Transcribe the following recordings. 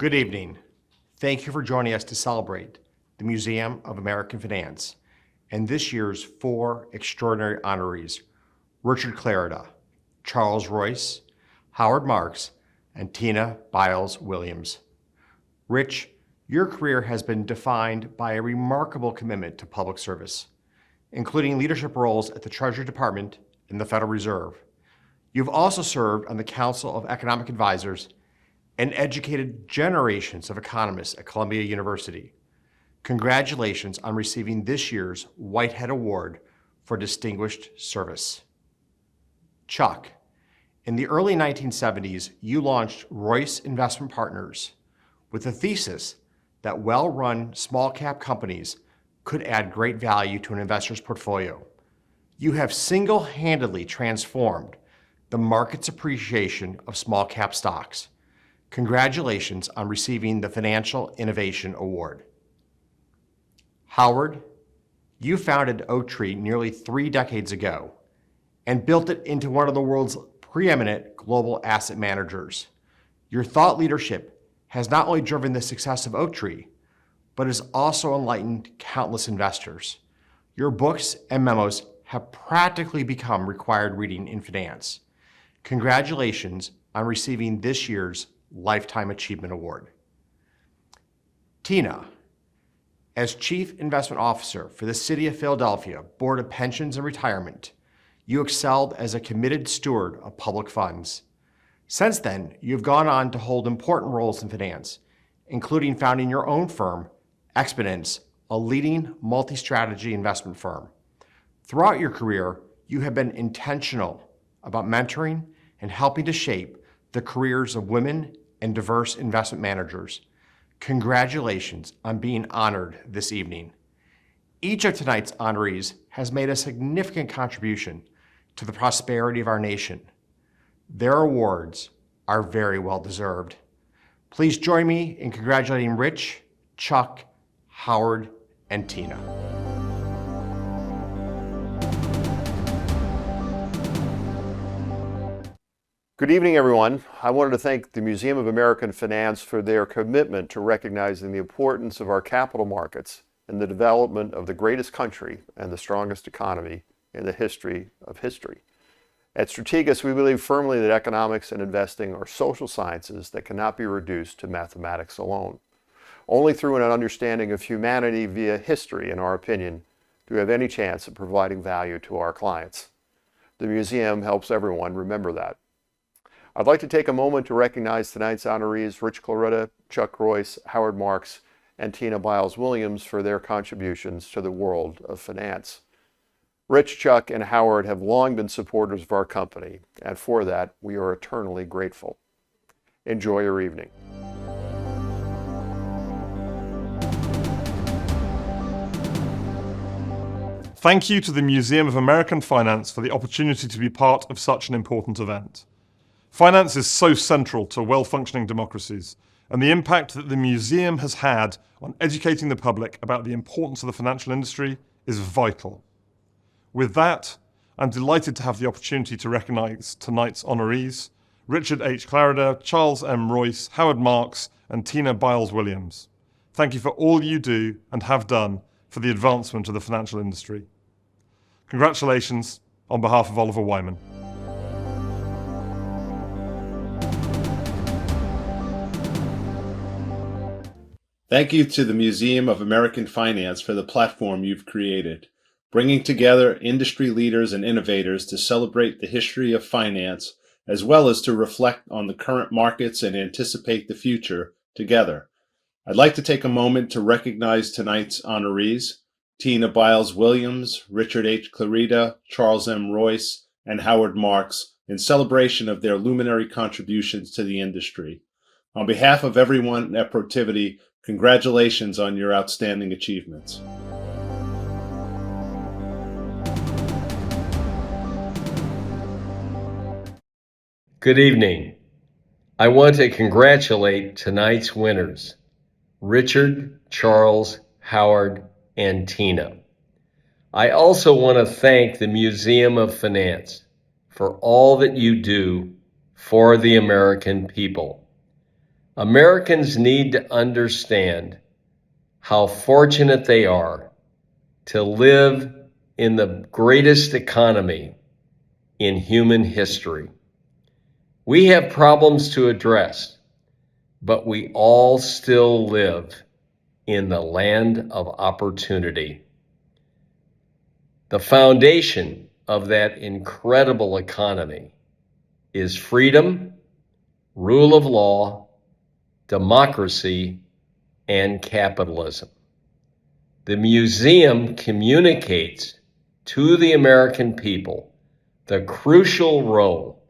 Good evening. Thank you for joining us to celebrate the Museum of American Finance and this year's 4 extraordinary honorees, Richard Clarida, Charles Royce, Howard Marks, and Tina Biles Williams. Rich, your career has been defined by a remarkable commitment to public service, including leadership roles at the Treasury Department and the Federal Reserve. You've also served on the Council of Economic Advisors and educated generations of economists at Columbia University. Congratulations on receiving this year's Whitehead Award for Distinguished Service. Chuck, in the early 1970s, you launched Royce Investment Partners with the thesis that well-run small-cap companies could add great value to an investor's portfolio. You have single-handedly transformed the market's appreciation of small-cap stocks. Congratulations on receiving the Financial Innovation Award. Howard, you founded Oaktree nearly 3 decades ago and built it into one of the world's preeminent global asset managers. Your thought leadership has not only driven the success of Oaktree, but has also enlightened countless investors. Your books and memos have practically become required reading in finance. Congratulations on receiving this year's Lifetime Achievement Award. Tina, as Chief Investment Officer for the City of Philadelphia Board of Pensions and Retirement, you excelled as a committed steward of public funds. Since then, you've gone on to hold important roles in finance, including founding your own firm, Exponence, a leading multi-strategy investment firm. Throughout your career, you have been intentional about mentoring and helping to shape the careers of women and diverse investment managers. Congratulations on being honored this evening. Each of tonight's honorees has made a significant contribution to the prosperity of our nation. Their awards are very well deserved. Please join me in congratulating Rich, Chuck, Howard, and Tina. Good evening, everyone. I wanted to thank the Museum of American Finance for their commitment to recognizing the importance of our capital markets in the development of the greatest country and the strongest economy in the history of history. At Strategas, we believe firmly that economics and investing are social sciences that cannot be reduced to mathematics alone. Only through an understanding of humanity via history, in our opinion, do we have any chance of providing value to our clients. The museum helps everyone remember that. I'd like to take a moment to recognize tonight's honorees, Rich Clarida, Chuck Royce, Howard Marks, and Tina Biles Williams for their contributions to the world of finance. Rich, Chuck, and Howard have long been supporters of our company, and for that, we are eternally grateful. Enjoy your evening. Thank you to the Museum of American Finance for the opportunity to be part of such an important event. Finance is so central to well-functioning democracies, and the impact that the museum has had on educating the public about the importance of the financial industry is vital. With that, I'm delighted to have the opportunity to recognize tonight's honorees, Richard H. Clarida, Charles M. Royce, Howard Marks, and Tina Biles Williams. Thank you for all you do and have done for the advancement of the financial industry. Congratulations on behalf of Oliver Wyman. Thank you to the Museum of American Finance for the platform you've created, bringing together industry leaders and innovators to celebrate the history of finance, as well as to reflect on the current markets and anticipate the future together. I'd like to take a moment to recognize tonight's honorees, Tina Biles Williams, Richard H. Clarida, Charles M. Royce, and Howard Marks, in celebration of their luminary contributions to the industry. On behalf of everyone at Protiviti, congratulations on your outstanding achievements. Good evening. I want to congratulate tonight's winners, Richard, Charles, Howard, and Tina. I also want to thank the Museum of Finance for all that you do for the American people. Americans need to understand how fortunate they are to live in the greatest economy in human history. We have problems to address, but we all still live in the land of opportunity. The foundation of that incredible economy is freedom, rule of law, democracy, and capitalism. The museum communicates to the American people the crucial role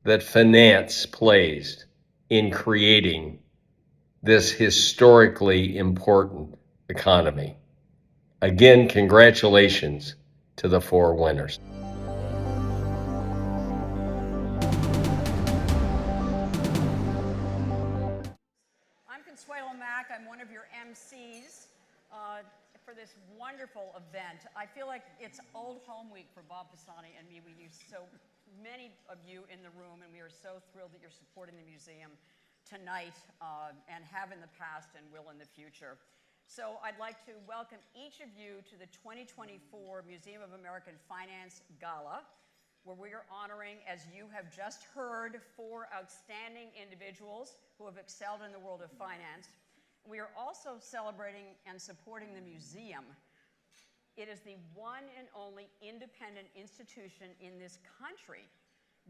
that finance plays in creating this historically important economy. Again, congratulations to the 4 winners. I'm Consuelo Mack. I'm one of your MCs for this wonderful event. I feel like it's Old Home Week for Bob Pisani and me. We use so many of you in the room, and we are so thrilled that you're supporting the museum tonight and have in the past and will in the future. So I'd like to welcome each of you to the 2024 Museum of American Finance Gala, where we are honoring, as you have just heard, 4 outstanding individuals who have excelled in the world of finance. We are also celebrating and supporting the museum. It is the one and only independent institution in this country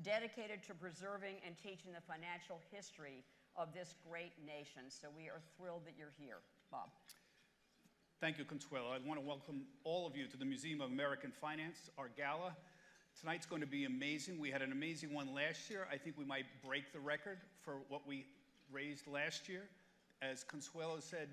dedicated to preserving and teaching the financial history of this great nation. So we are thrilled that you're here. Bob. Thank you, Consuelo. I want to welcome all of you to the Museum of American Finance, our gala. Tonight's going to be amazing. We had an amazing one last year. I think we might break the record for what we raised last year. As Consuelo said,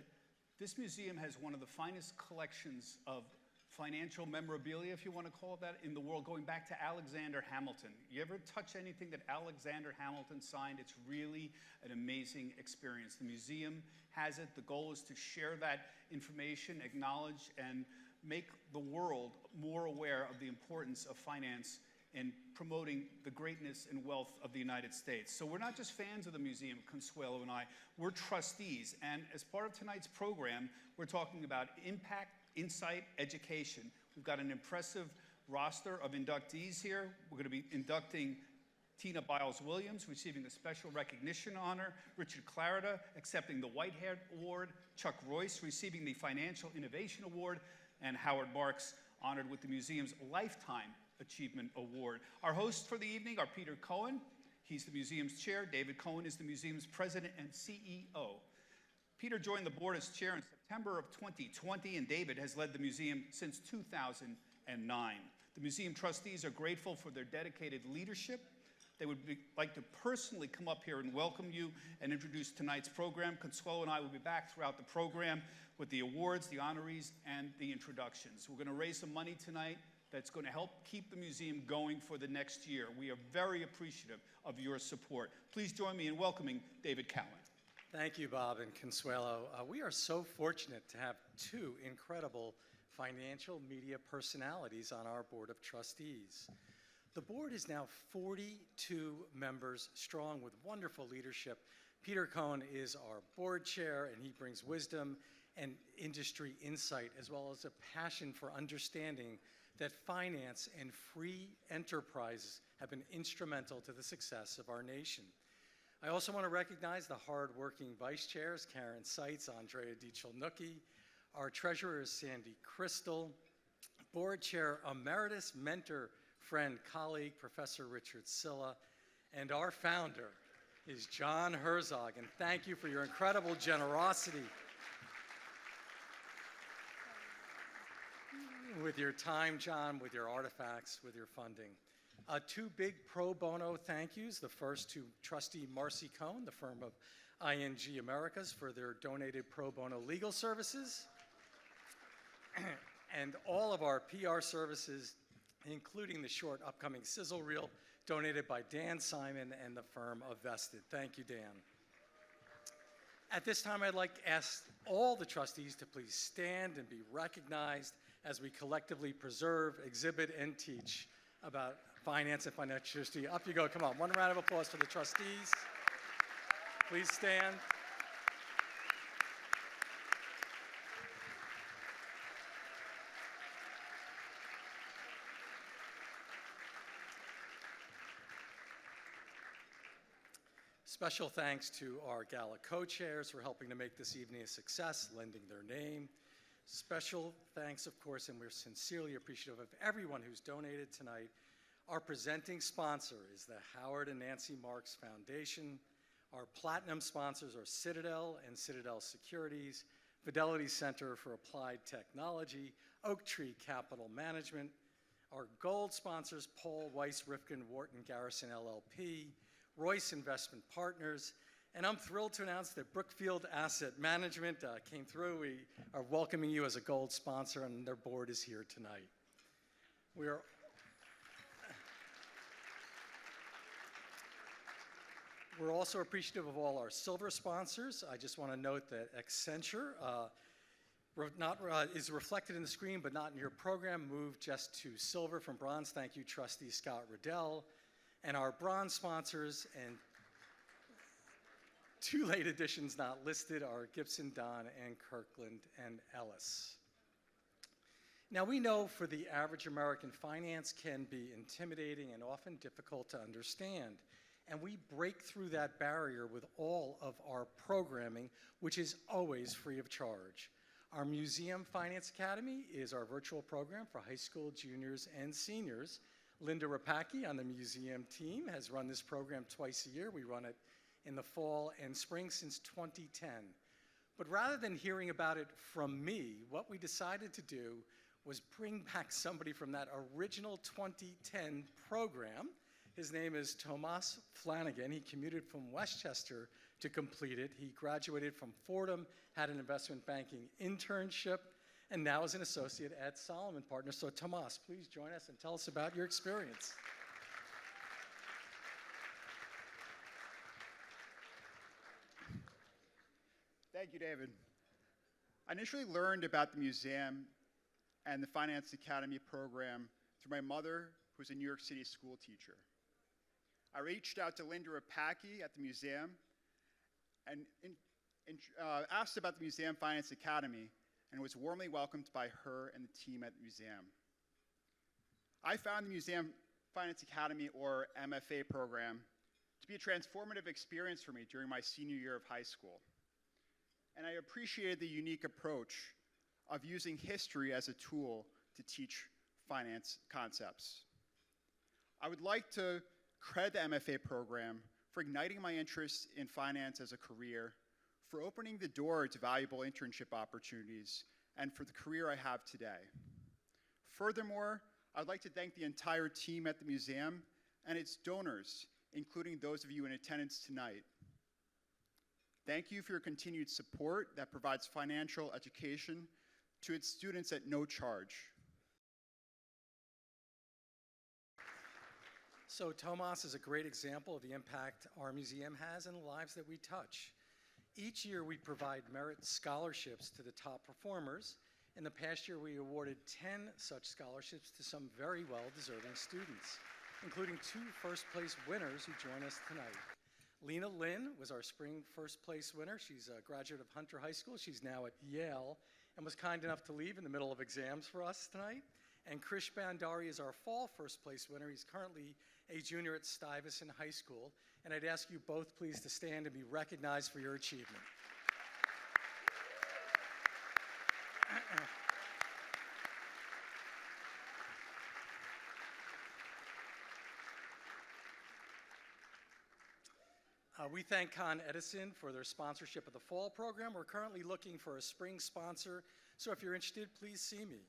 this museum has one of the finest collections of financial memorabilia, if you want to call it that, in the world, going back to Alexander Hamilton. You ever touch anything that Alexander Hamilton signed? It's really an amazing experience. The museum has it. The goal is to share that information, acknowledge, and make the world more aware of the importance of finance in promoting the greatness and wealth of the United States. So we're not just fans of the museum, Consuelo and I, we're trustees. And as part of tonight's program, we're talking about impact, insight, education. We've got an impressive roster of inductees here. We're going to be inducting Tina Biles-Williams, receiving a special recognition honor, Richard Clarida, accepting the Whitehead Award, Chuck Royce, receiving the Financial Innovation Award, and Howard Marks, honored with the museum's Lifetime Achievement Award. Our hosts for the evening are Peter Cohen. He's the museum's chair. David Cohen is the museum's president and CEO. Peter joined the board as chair in September of 2020, and David has led the museum since 2009. The museum trustees are grateful for their dedicated leadership. They would like to personally come up here and welcome you and introduce tonight's program. Consuelo and I will be back throughout the program with the awards, the honorees, and the introductions. We're going to raise some money tonight that's going to help keep the museum going for the next year. We are very appreciative of your support. Please join me in welcoming David Cohen. Thank you, Bob and Consuelo. We are so fortunate to have 2 incredible financial media personalities on our board of trustees. The board is now 42 members strong with wonderful leadership. Peter Cohen is our board chair, and he brings wisdom and industry insight, as well as a passion for understanding that finance and free enterprises have been instrumental to the success of our nation. I also want to recognize the hard-working vice chairs, Karen Seitz, Andrea DiCiolnucci, our treasurer is Sandy Crystal, board chair emeritus, mentor, friend, colleague, Professor Richard Silla, and our founder is John Herzog, and thank you for your incredible generosity with your time, John, with your artifacts, with your funding. 2 big pro bono thank yous. The first to trustee Marcy Cohn, the firm of ING Americas, for their donated pro bono legal services. And all of our PR services, including the short upcoming sizzle reel donated by Dan Simon and the firm of Vested. Thank you, Dan. At this time, I'd like to ask all the trustees to please stand and be recognized as we collectively preserve, exhibit, and teach about finance and financial history. Up you go. Come on. One round of applause for the trustees. Please stand. Special thanks to our Gala co-chairs for helping to make this evening a success, lending their name. Special thanks, of course, and we're sincerely appreciative of everyone who's donated tonight. Our presenting sponsor is the Howard and Nancy Marks Foundation. Our platinum sponsors are Citadel and Citadel Securities, Fidelity Center for Applied Technology, Oak Tree Capital Management. Our gold sponsors, Paul Weiss Rifkin Wharton Garrison LLP, Royce Investment Partners, and I'm thrilled to announce that Brookfield Asset Management came through. We are welcoming you as a gold sponsor, and their board is here tonight. We're also appreciative of all our silver sponsors. I just want to note that Accenture is reflected in the screen, but not in your program. Moved just to silver from bronze. Thank you, Trustee Scott Riddell. And our bronze sponsors and two late additions not listed are Gibson, Dunn, and Kirkland and Ellis. Now, we know for the average American, finance can be intimidating and often difficult to understand. And we break through that barrier with all of our programming, which is always free of charge. Our Museum Finance Academy is our virtual program for high school juniors and seniors. Linda Rapacki on the museum team has run this program twice a year. We run it in the fall and spring since 2010. But rather than hearing about it from me, what we decided to do was bring back somebody from that original 2010 program. His name is Tomas Flanagan. He commuted from Westchester to complete it. He graduated from Fordham, had an investment banking internship, and now is an associate at Solomon Partners. So Tomas, please join us and tell us about your experience. Thank you, David. I initially learned about the museum and the Finance Academy program through my mother, who's a New York City school teacher. I reached out to Linda Rapacki at the museum and asked about the Museum Finance Academy, and was warmly welcomed by her and the team at the museum. I found the Museum Finance Academy, or MFA program, to be a transformative experience for me during my senior year of high school. And I appreciated the unique approach of using history as a tool to teach finance concepts. I would like to credit the MFA program for igniting my interest in finance as a career, for opening the door to valuable internship opportunities, and for the career I have today. Furthermore, I'd like to thank the entire team at the museum and its donors, including those of you in attendance tonight. Thank you for your continued support that provides financial education to its students at no charge. So Tomas is a great example of the impact our museum has in the lives that we touch. Each year we provide merit scholarships to the top performers. In the past year we awarded 10 such scholarships to some very well-deserving students, including 2 first-place winners who join us tonight. Lena Lynn was our spring first-place winner. She's a graduate of Hunter High School. She's now at Yale and was kind enough to leave in the middle of exams for us tonight. And Krish Bandari is our fall first-place winner. He's currently a junior at Stuyvesant High School. And I'd ask you both please to stand and be recognized for your achievement. We thank Con Edison for their sponsorship of the fall program. We're currently looking for a spring sponsor, so if you're interested, please see me.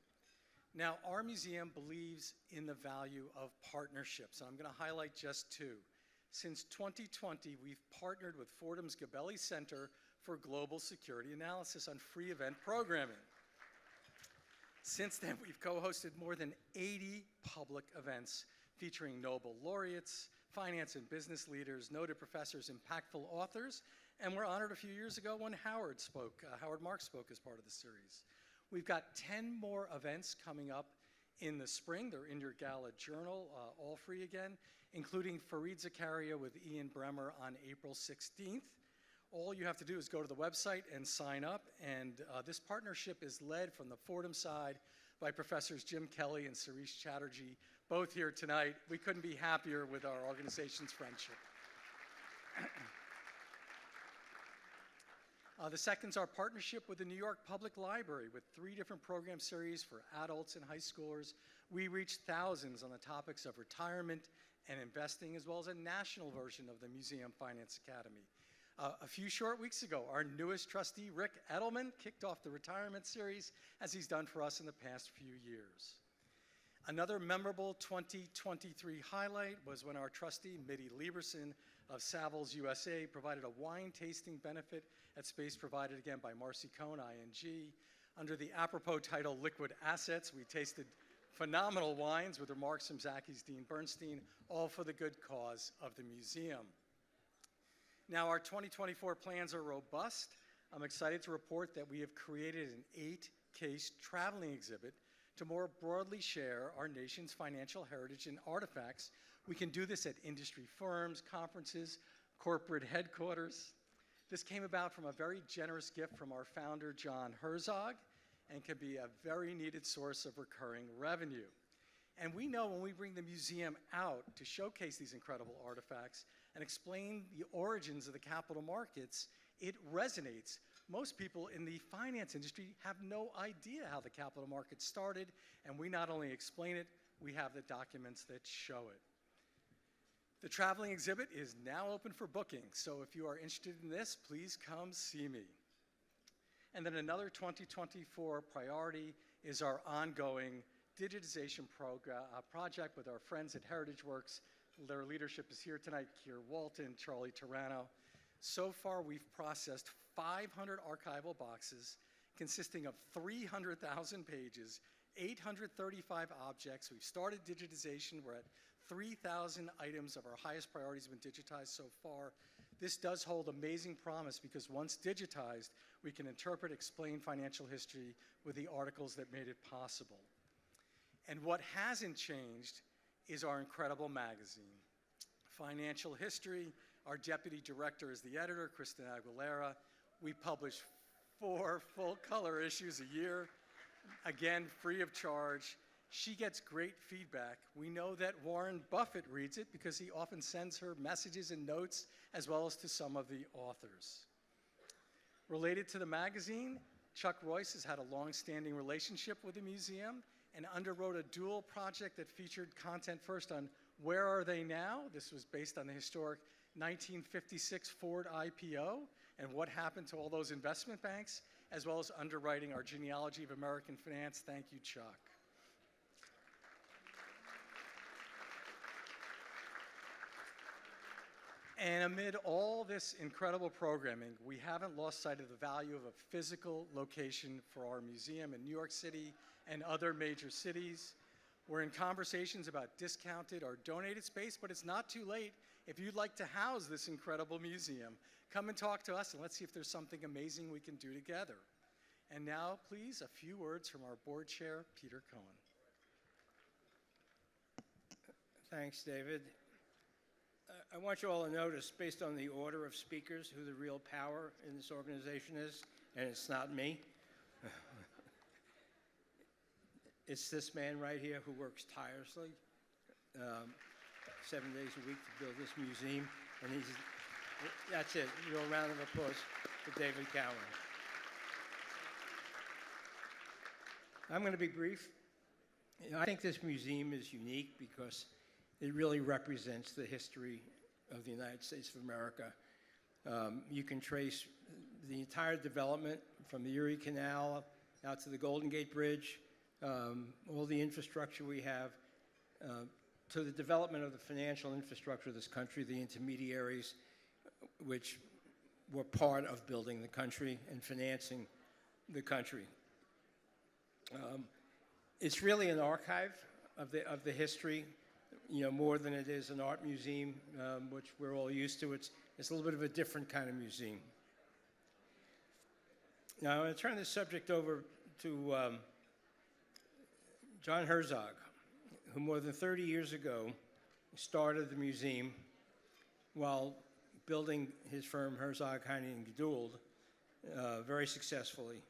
Now, our museum believes in the value of partnerships, and I'm going to highlight just 2. Since 2020, we've partnered with Fordham's Gabelli Center for Global Security Analysis on free event programming. Since then, we've co-hosted more than 80 public events featuring Nobel laureates, finance and business leaders, noted professors, impactful authors, and we're honored a few years ago when Howard Marks spoke as part of the series. We've got 10 more events coming up in the spring. They're in your Gala journal, all free again, including Fareed Zakaria with Ian Bremmer on April 16th. All you have to do is go to the website and sign up, and this partnership is led from the Fordham side by Professors Jim Kelly and Sarish Chatterjee, both here tonight. We couldn't be happier with our organization's friendship. The second is our partnership with the New York Public Library with 3 different program series for adults and high schoolers. We reached thousands on the topics of retirement and investing, as well as a national version of the Museum Finance Academy. A few short weeks ago, our newest trustee, Rick Edelman, kicked off the retirement series, as he's done for us in the past few years. Another memorable 2023 highlight was when our trustee, Mitty Lieberson of Savills USA, provided a wine tasting benefit at space provided again by Marcy Cohn, ING. Under the apropos title, Liquid Assets, we tasted phenomenal wines with remarks from Zacky's Dean Bernstein, all for the good cause of the museum. Now, our 2024 plans are robust. I'm excited to report that we have created an 8-case traveling exhibit to more broadly share our nation's financial heritage and artifacts. We can do this at industry firms, conferences, corporate headquarters. This came about from a very generous gift from our founder, John Herzog, and can be a very needed source of recurring revenue. And we know when we bring the museum out to showcase these incredible artifacts and explain the origins of the capital markets, it resonates. Most people in the finance industry have no idea how the capital markets started, and we not only explain it, we have the documents that show it. The traveling exhibit is now open for booking, so if you are interested in this, please come see me. And then another 2024 priority is our ongoing digitization project with our friends at Heritage Works. Their leadership is here tonight, Keir Walton, Charlie Turano. So far, we've processed 500 archival boxes consisting of 300,000 pages, 835 objects. We've started digitization. We're at 3,000 items of our highest priorities have been digitized so far. This does hold amazing promise because once digitized, we can interpret, explain financial history with the articles that made it possible. And what hasn't changed is our incredible magazine. Financial History, our deputy director is the editor, Kristen Aguilera. We publish 4 full-color issues a year, again, free of charge. She gets great feedback. We know that Warren Buffett reads it because he often sends her messages and notes, as well as to some of the authors. Related to the magazine, Chuck Royce has had a long-standing relationship with the museum and underwrote a dual project that featured content first on Where Are They Now? This was based on the historic 1956 Ford IPO and what happened to all those investment banks, as well as underwriting our genealogy of American finance. Thank you, Chuck. And amid all this incredible programming, we haven't lost sight of the value of a physical location for our museum in New York City and other major cities. We're in conversations about discounted or donated space, but it's not too late. If you'd like to house this incredible museum, come and talk to us and let's see if there's something amazing we can do together. And now, please, a few words from our board chair, Peter Cohen. Thanks, David. I want you all to notice, based on the order of speakers, who the real power in this organization is, and it's not me. It's this man right here who works tirelessly 7 days a week to build this museum, and that's it. A real round of applause for David Cowan. I'm going to be brief. I think this museum is unique because it really represents the history of the United States of America. You can trace the entire development from the Erie Canal out to the Golden Gate Bridge, all the infrastructure we have, to the development of the financial infrastructure of this country, the intermediaries which were part of building the country and financing the country. It's really an archive of the history, more than it is an art museum, which we're all used to. It's a little bit of a different kind of museum. Now, I'm going to turn this subject over to John Herzog, who more than 30 years ago started the museum while building his firm, Herzog, Heine & Gould, very successfully.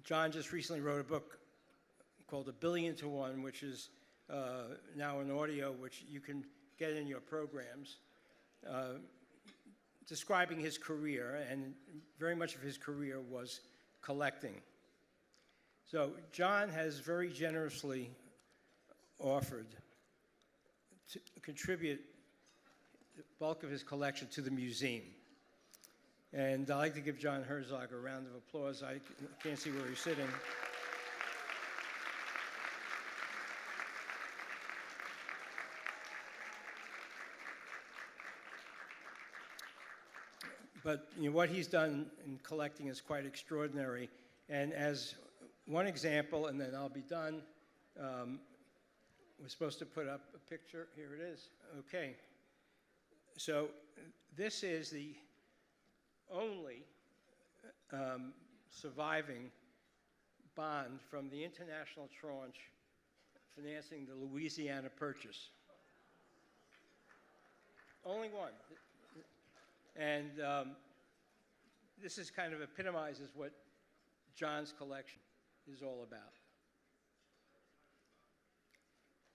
John just recently wrote a book called $1 Billion to One, which is now an audio which you can get in your programs. describing his career, and very much of his career was collecting. So John has very generously offered to contribute the bulk of his collection to the museum. And I'd like to give John Herzog a round of applause. I can't see where he's sitting. But what he's done in collecting is quite extraordinary. And as one example, and then I'll be done, we're supposed to put up a picture. Here it is. Okay. So this is the only surviving bond from the international tranche financing the Louisiana Purchase. Only one. And this is kind of epitomizes what John's collection is all about.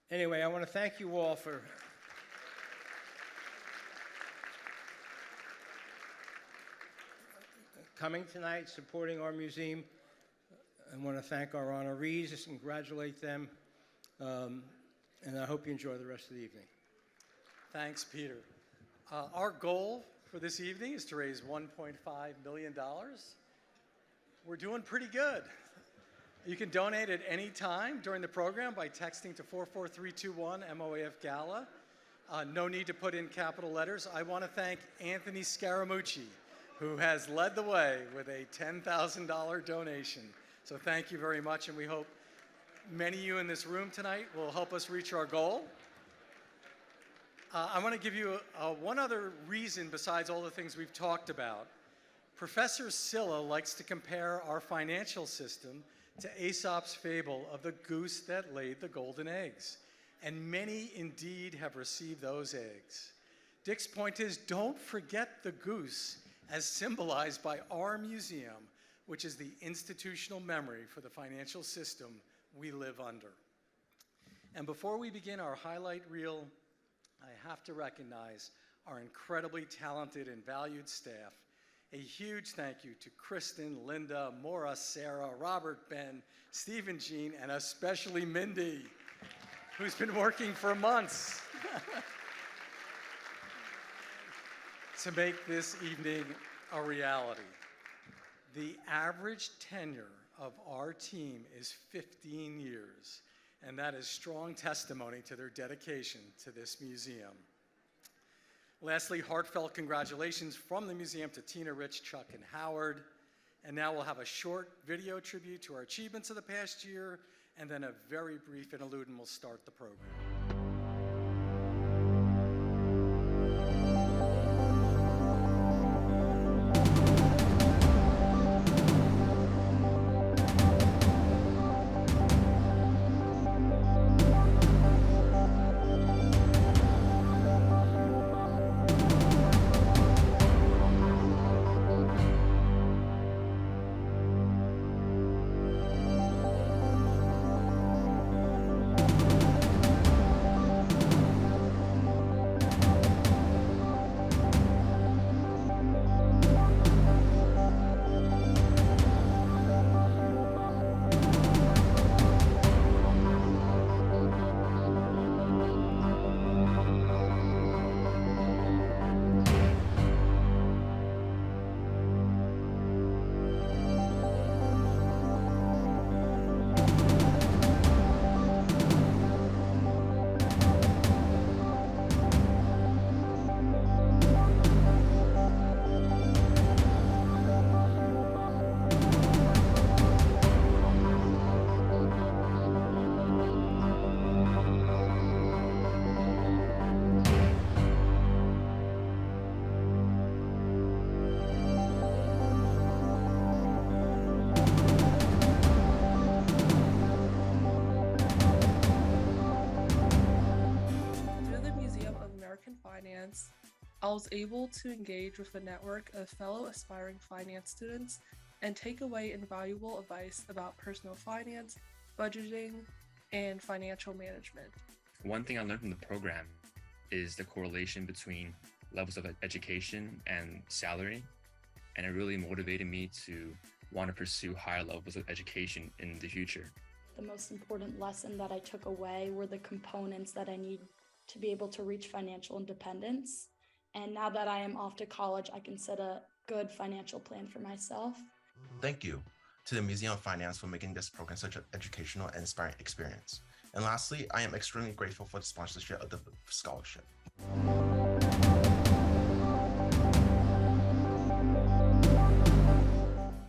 Anyway, I want to thank you all for coming tonight, supporting our museum. I want to thank our honorees, just congratulate them, and I hope you enjoy the rest of the evening. Thanks, Peter. Our goal for this evening is to raise $1.5 million. We're doing pretty good. You can donate at any time during the program by texting to 44321 MOAF Gala. No need to put in capital letters. I want to thank Anthony Scaramucci, who has led the way with a $10,000 donation. So thank you very much, and we hope many of you in this room tonight will help us reach our goal. I want to give you one other reason besides all the things we've talked about. Professor Silla likes to compare our financial system to Aesop's fable of the goose that laid the golden eggs. And many indeed have received those eggs. Dick's point is, don't forget the goose as symbolized by our museum, which is the institutional memory for the financial system we live under. And before we begin our highlight reel, I have to recognize our incredibly talented and valued staff. A huge thank you to Kristen, Linda, Maura, Sarah, Robert, Ben, Steve and Jean, and especially Mindy, who's been working for months to make this evening a reality. The average tenure of our team is 15 years. And that is strong testimony to their dedication to this museum. Lastly, heartfelt congratulations from the museum to Tina, Rich, Chuck, and Howard. And now we'll have a short video tribute to our achievements of the past year, and then a very brief interlude, and we'll start the program. I was able to engage with a network of fellow aspiring finance students and take away invaluable advice about personal finance, budgeting, and financial management. One thing I learned from the program is the correlation between levels of education and salary. And it really motivated me to want to pursue higher levels of education in the future. The most important lesson that I took away were the components that I need to be able to reach financial independence. And now that I am off to college, I can set a good financial plan for myself. Thank you to the Museum of Finance for making this program such an educational and inspiring experience. And lastly, I am extremely grateful for the sponsorship of the scholarship.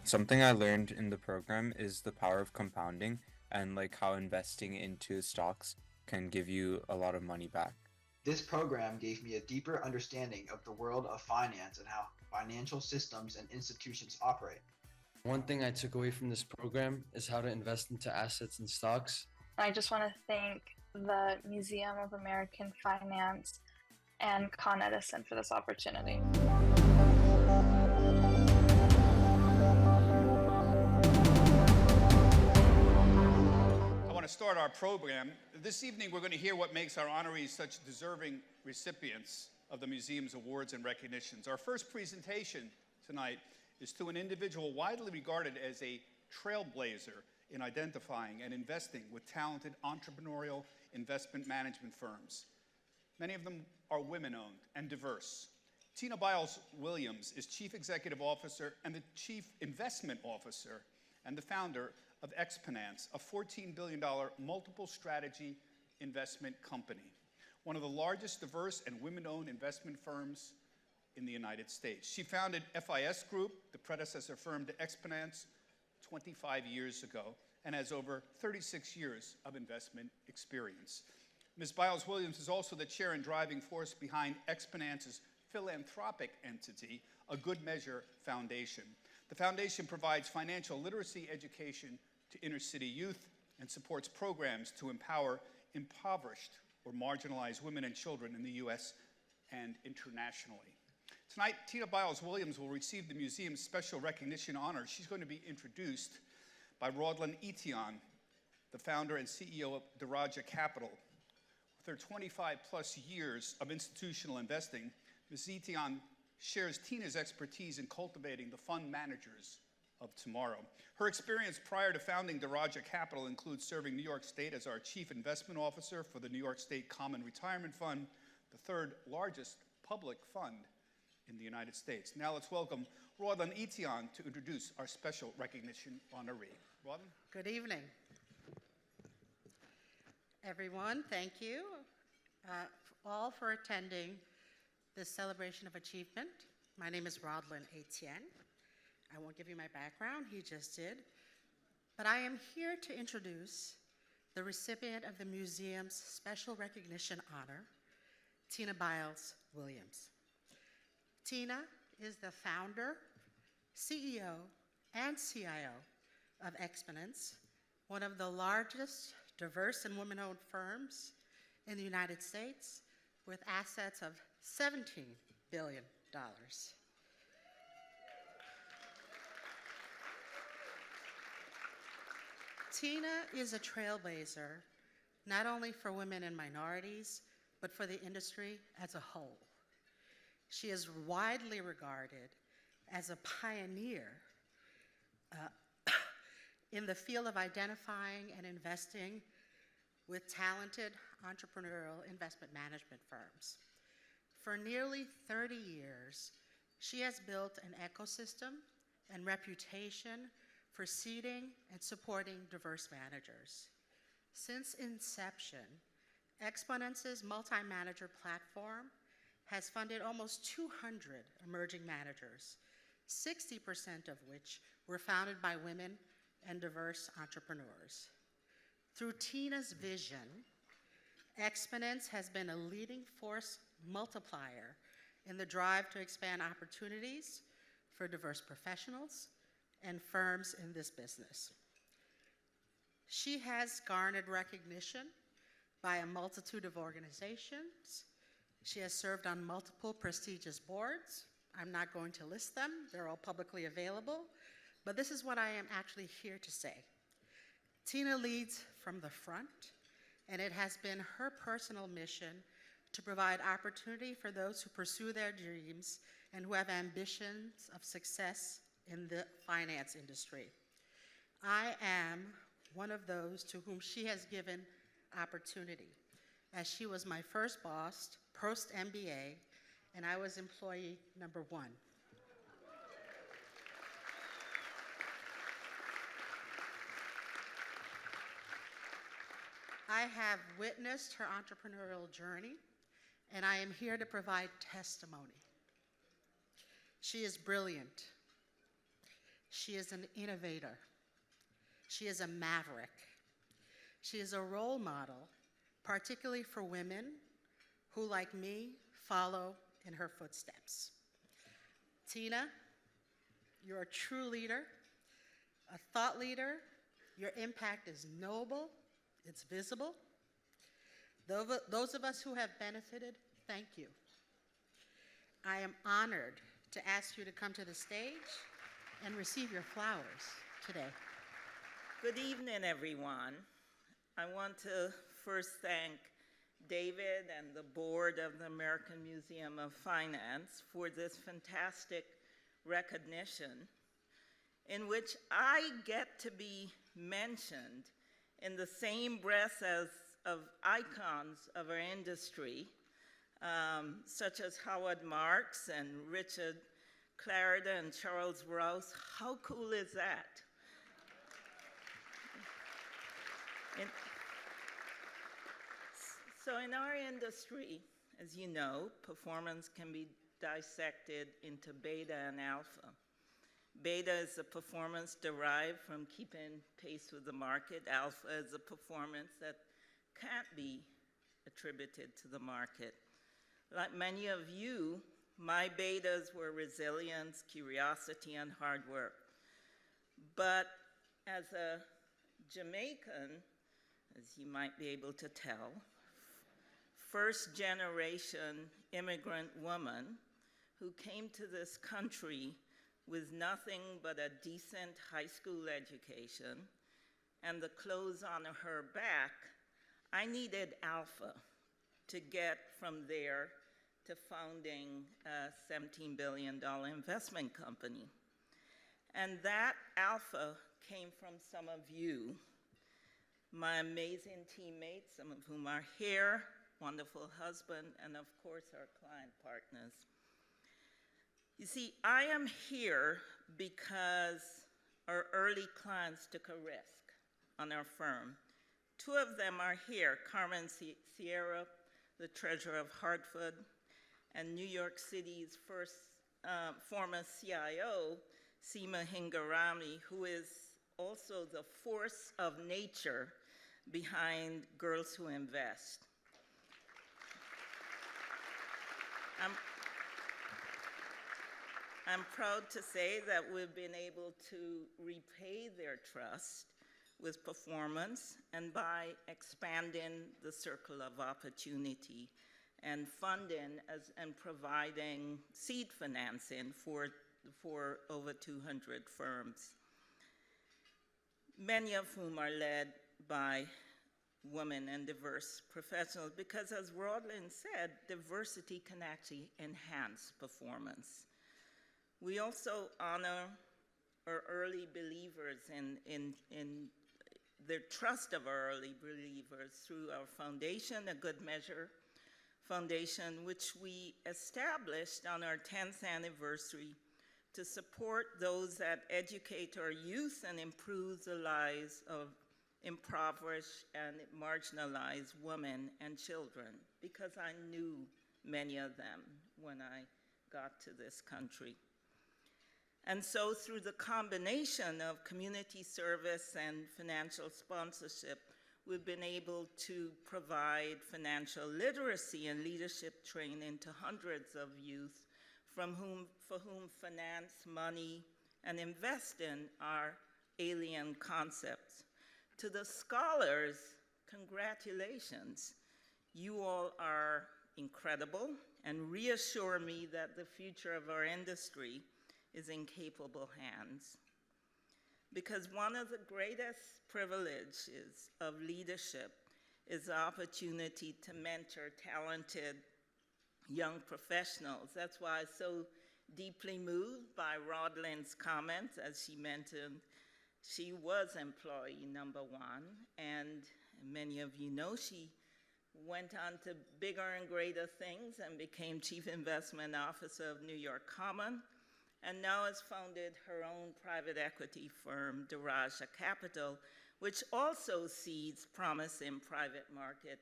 Something I learned in the program is the power of compounding and like how investing into stocks can give you a lot of money back. This program gave me a deeper understanding of the world of finance and how financial systems and institutions operate. One thing I took away from this program is how to invest into assets and stocks. I just want to thank the Museum of American Finance and Con Edison for this opportunity. I want to start our program. This evening, we're going to hear what makes our honorees such deserving recipients of the museum's awards and recognitions. Our first presentation tonight is to an individual widely regarded as a trailblazer in identifying and investing with talented entrepreneurial investment management firms. Many of them are women-owned and diverse. Tina Biles-Williams is Chief Executive Officer and the Chief Investment Officer and the founder of Exponance, a $14 billion multiple strategy investment company, one of the largest diverse and women-owned investment firms in the United States. She founded FIS Group, the predecessor firm to Exponance, 25 years ago, and has over 36 years of investment experience. Ms. Biles-Williams is also the chair and driving force behind Exponance's philanthropic entity, A Good Measure Foundation. The foundation provides financial literacy education to inner city youth and supports programs to empower impoverished or marginalized women and children in the U.S. and internationally. Tonight, Tina Biles-Williams will receive the museum's special recognition honor. She's going to be introduced by Rodlin Etienne, the founder and CEO of Daraja Capital. With her 25-plus years of institutional investing, Ms. Etienne shares Tina's expertise in cultivating the fund managers of tomorrow. Her experience prior to founding Daraja Capital includes serving New York State as our Chief Investment Officer for the New York State Common Retirement Fund, the third largest public fund in the United States. Now let's welcome Rodlin Etienne to introduce our special recognition honoree. Rodlin? Good evening. Everyone, thank you all for attending this celebration of achievement. My name is Rodlin Etienne. I won't give you my background, he just did. But I am here to introduce the recipient of the museum's special recognition honor, Tina Biles-Williams. Tina is the founder, CEO, and CIO of Exponance, one of the largest diverse and women-owned firms in the United States with assets of $17 billion. Tina is a trailblazer, not only for women and minorities, but for the industry as a whole. She is widely regarded as a pioneer in the field of identifying and investing with talented entrepreneurial investment management firms. For nearly 30 years, she has built an ecosystem and reputation for seeding and supporting diverse managers. Since inception, Exponence's multi-manager platform has funded almost 200 emerging managers, 60% of which were founded by women and diverse entrepreneurs. Through Tina's vision, Exponence has been a leading force multiplier in the drive to expand opportunities for diverse professionals and firms in this business. She has garnered recognition by a multitude of organizations. She has served on multiple prestigious boards. I'm not going to list them, they're all publicly available, but this is what I am actually here to say. Tina leads from the front, and it has been her personal mission to provide opportunity for those who pursue their dreams and who have ambitions of success in the finance industry. I am one of those to whom she has given opportunity, as she was my first boss post-MBA, and I was employee number 1. I have witnessed her entrepreneurial journey, and I am here to provide testimony. She is brilliant. She is an innovator. She is a maverick. She is a role model, particularly for women who, like me, follow in her footsteps. Tina, you're a true leader, a thought leader. Your impact is noble. It's visible. Those of us who have benefited, thank you. I am honored to ask you to come to the stage and receive your flowers today. Good evening, everyone. I want to first thank David and the board of the American Museum of Finance for this fantastic recognition in which I get to be mentioned in the same breath as of icons of our industry, such as Howard Marks and Richard Clarida and Charles Rouse. How cool is that? So in our industry, as you know, performance can be dissected into beta and alpha. Beta is a performance derived from keeping pace with the market. Alpha is a performance that can't be attributed to the market. Like many of you, my betas were resilience, curiosity, and hard work. But as a Jamaican, as you might be able to tell, first-generation immigrant woman who came to this country with nothing but a decent high school education and the clothes on her back, I needed alpha to get from there to founding a $17 billion investment company. And that alpha came from some of you, my amazing teammates, some of whom are here, wonderful husband, and of course our client partners. You see, I am here because our early clients took a risk on our firm. 2 of them are here, Carmen Sierra, the treasurer of Hartford, and New York City's former CIO, Seema Hingarami, who is also the force of nature behind Girls Who Invest. I'm proud to say that we've been able to repay their trust with performance and by expanding the circle of opportunity and funding and providing seed financing for over 200 firms, many of whom are led by women and diverse professionals, because as Rodlin said, diversity can actually enhance performance. We also honor our early believers in the trust of our early believers through our foundation, A Good Measure Foundation, which we established on our 10th anniversary to support those that educate our youth and improve the lives of impoverished and marginalized women and children, because I knew many of them when I got to this country. And so through the combination of community service and financial sponsorship, we've been able to provide financial literacy and leadership training to hundreds of youth for whom finance, money, and investing are alien concepts. To the scholars, congratulations. You all are incredible and reassure me that the future of our industry is in capable hands. Because one of the greatest privileges of leadership is the opportunity to mentor talented young professionals. That's why I was so deeply moved by Rodlin's comments. As she mentioned, she was employee number 1, and many of you know she went on to bigger and greater things and became Chief Investment Officer of New York Common, and now has founded her own private equity firm, Duraja Capital, which also sees promise in private market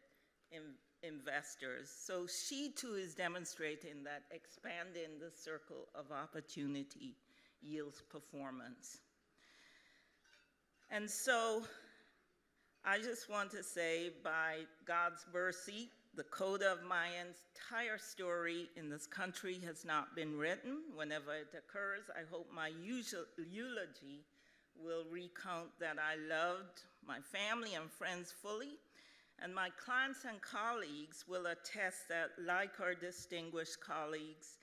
investors. So she too is demonstrating that expanding the circle of opportunity yields performance. And so I just want to say, by God's mercy, the coda of my entire story in this country has not been written. Whenever it occurs, I hope my eulogy will recount that I loved my family and friends fully, and my clients and colleagues will attest that, like our distinguished colleagues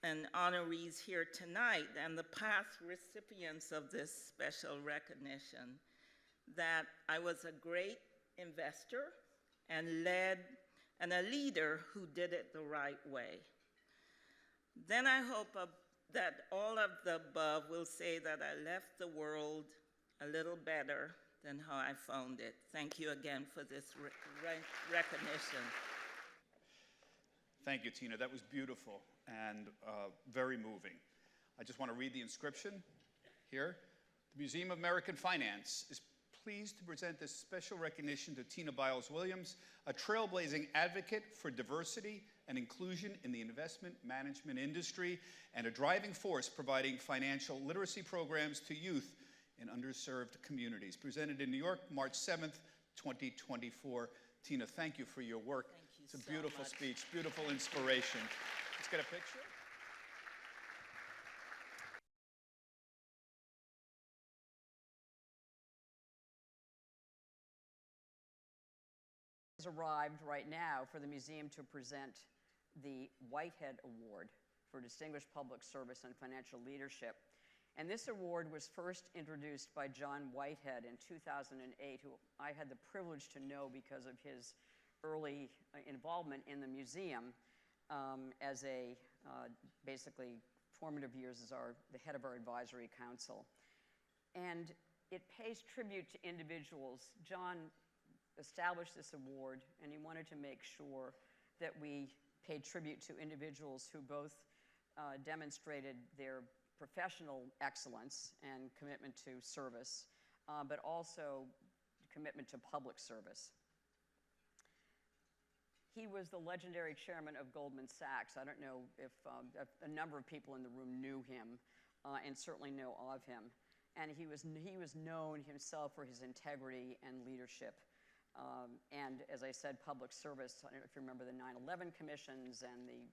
and honorees here tonight and the past recipients of this special recognition, that I was a great investor and a leader who did it the right way. Then I hope that all of the above will say that I left the world a little better than how I found it. Thank you again for this recognition. Thank you, Tina. That was beautiful and very moving. I just want to read the inscription here. The Museum of American Finance is pleased to present this special recognition to Tina Biles-Williams, a trailblazing advocate for diversity and inclusion in the investment management industry and a driving force providing financial literacy programs to youth in underserved communities. Presented in New York, March 7th, 2024. Tina, thank you for your work. It's a beautiful speech, beautiful inspiration. Let's get a picture. Has arrived right now for the museum to present the Whitehead Award for Distinguished Public Service and Financial Leadership. And this award was first introduced by John Whitehead in 2008, who I had the privilege to know because of his early involvement in the museum as a basically formative years as the head of our advisory council. And it pays tribute to individuals. John established this award, and he wanted to make sure that we paid tribute to individuals who both demonstrated their professional excellence and commitment to service, but also commitment to public service. He was the legendary chairman of Goldman Sachs. I don't know if a number of people in the room knew him and certainly know of him. And he was known himself for his integrity and leadership. And as I said, public service. I don't know if you remember the 9/11 commissions and the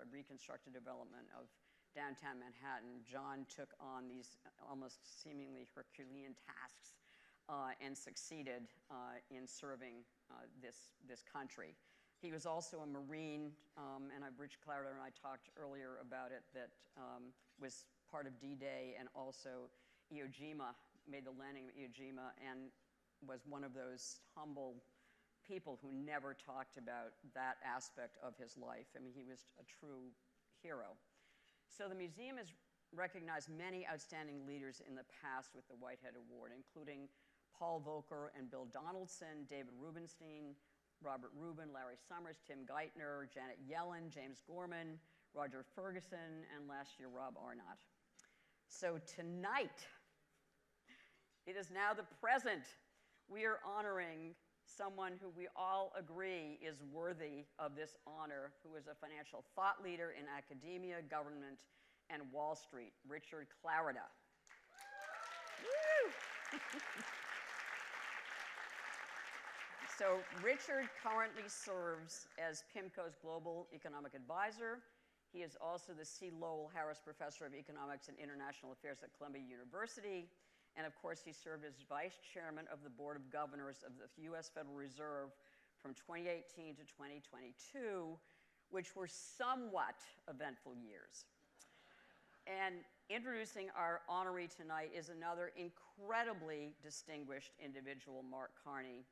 reconstructed development of downtown Manhattan. John took on these almost seemingly Herculean tasks and succeeded in serving this country. He was also a Marine, and Rich Clarida and I talked earlier about it, that was part of D-Day and also Iwo Jima, made the landing of Iwo Jima, and was one of those humble people who never talked about that aspect of his life. I mean, he was a true hero. So the museum has recognized many outstanding leaders in the past with the Whitehead Award, including Paul Volcker and Bill Donaldson, David Rubenstein, Robert Rubin, Larry Summers, Tim Geithner, Janet Yellen, James Gorman, Roger Ferguson, and last year, Rob Arnott. So tonight, it is now the present. We are honoring someone who we all agree is worthy of this honor, who is a financial thought leader in academia, government, and Wall Street, Richard Clarida. Woo! So Richard currently serves as PIMCO's Global Economic Advisor. He is also the C. Lowell Harris Professor of Economics and International Affairs at Columbia University. And of course, he served as Vice Chairman of the Board of Governors of the U.S. Federal Reserve from 2018 to 2022, which were somewhat eventful years. And introducing our honoree tonight is another incredibly distinguished individual, Mark Carney.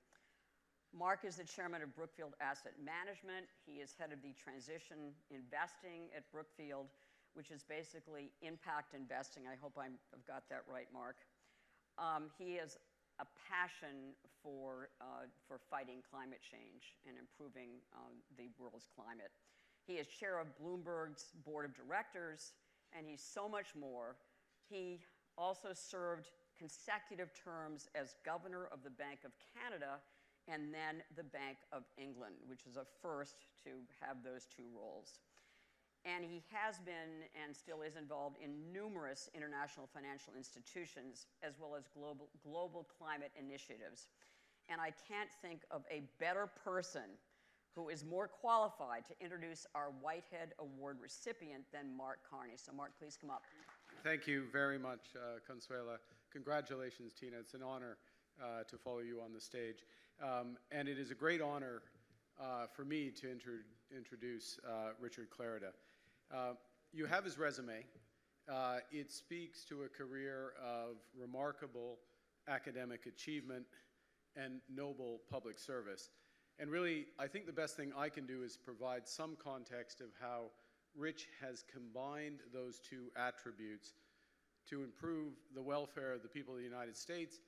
Mark is the chairman of Brookfield Asset Management. He is head of the transition investing at Brookfield, which is basically impact investing. I hope I've got that right, Mark. He has a passion for fighting climate change and improving the world's climate. He is chair of Bloomberg's board of directors, and he's so much more. He also served consecutive terms as governor of the Bank of Canada and then the Bank of England, which is a first to have those two roles. And he has been and still is involved in numerous international financial institutions, as well as global climate initiatives. And I can't think of a better person who is more qualified to introduce our Whitehead Award recipient than Mark Carney. So Mark, please come up. Thank you very much, Consuelo. Congratulations, Tina. It's an honor to follow you on the stage. And it is a great honor for me to introduce Richard Clarida. You have his resume. It speaks to a career of remarkable academic achievement and noble public service. And really, I think the best thing I can do is provide some context of how Rich has combined those two attributes to improve the welfare of the people of the United States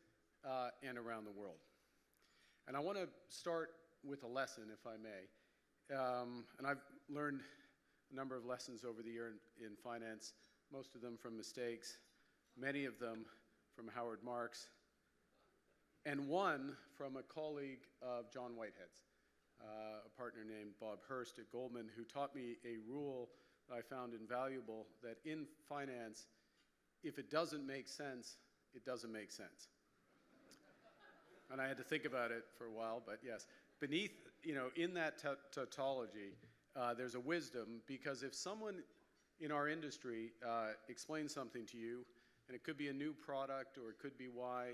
and around the world. And I want to start with a lesson, if I may. And I've learned a number of lessons over the year in finance, most of them from mistakes, many of them from Howard Marks, and one from a colleague of John Whitehead's, a partner named Bob Hurst at Goldman, who taught me a rule that I found invaluable, that in finance, if it doesn't make sense, it doesn't make sense. And I had to think about it for a while, but yes. Beneath, in that tautology, there's a wisdom, because if someone in our industry explains something to you, and it could be a new product, or it could be why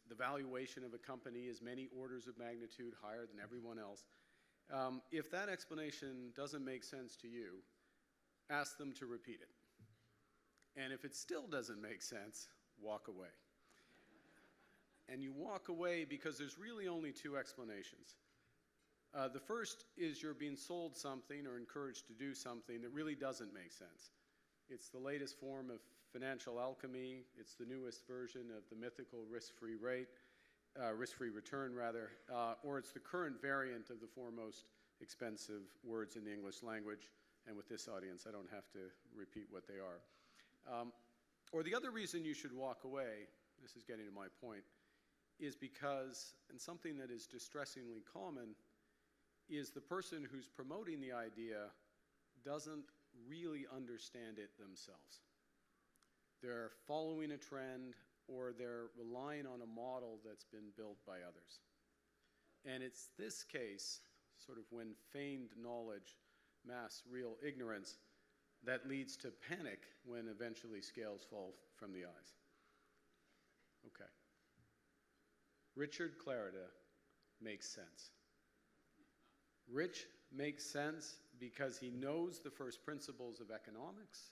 the valuation of a company is many orders of magnitude higher than everyone else, if that explanation doesn't make sense to you, ask them to repeat it. And if it still doesn't make sense, walk away. And you walk away because there's really only two explanations. The first is you're being sold something or encouraged to do something that really doesn't make sense. It's the latest form of financial alchemy. It's the newest version of the mythical risk-free return, or it's the current variant of the four most expensive words in the English language. And with this audience, I don't have to repeat what they are. Or the other reason you should walk away, this is getting to my point, is because, and something that is distressingly common, is the person who's promoting the idea doesn't really understand it themselves. They're following a trend, or they're relying on a model that's been built by others. And it's this case, sort of when feigned knowledge masks real ignorance, that leads to panic when eventually scales fall from the eyes. Okay. Richard Clarida makes sense. Rich makes sense because he knows the first principles of economics,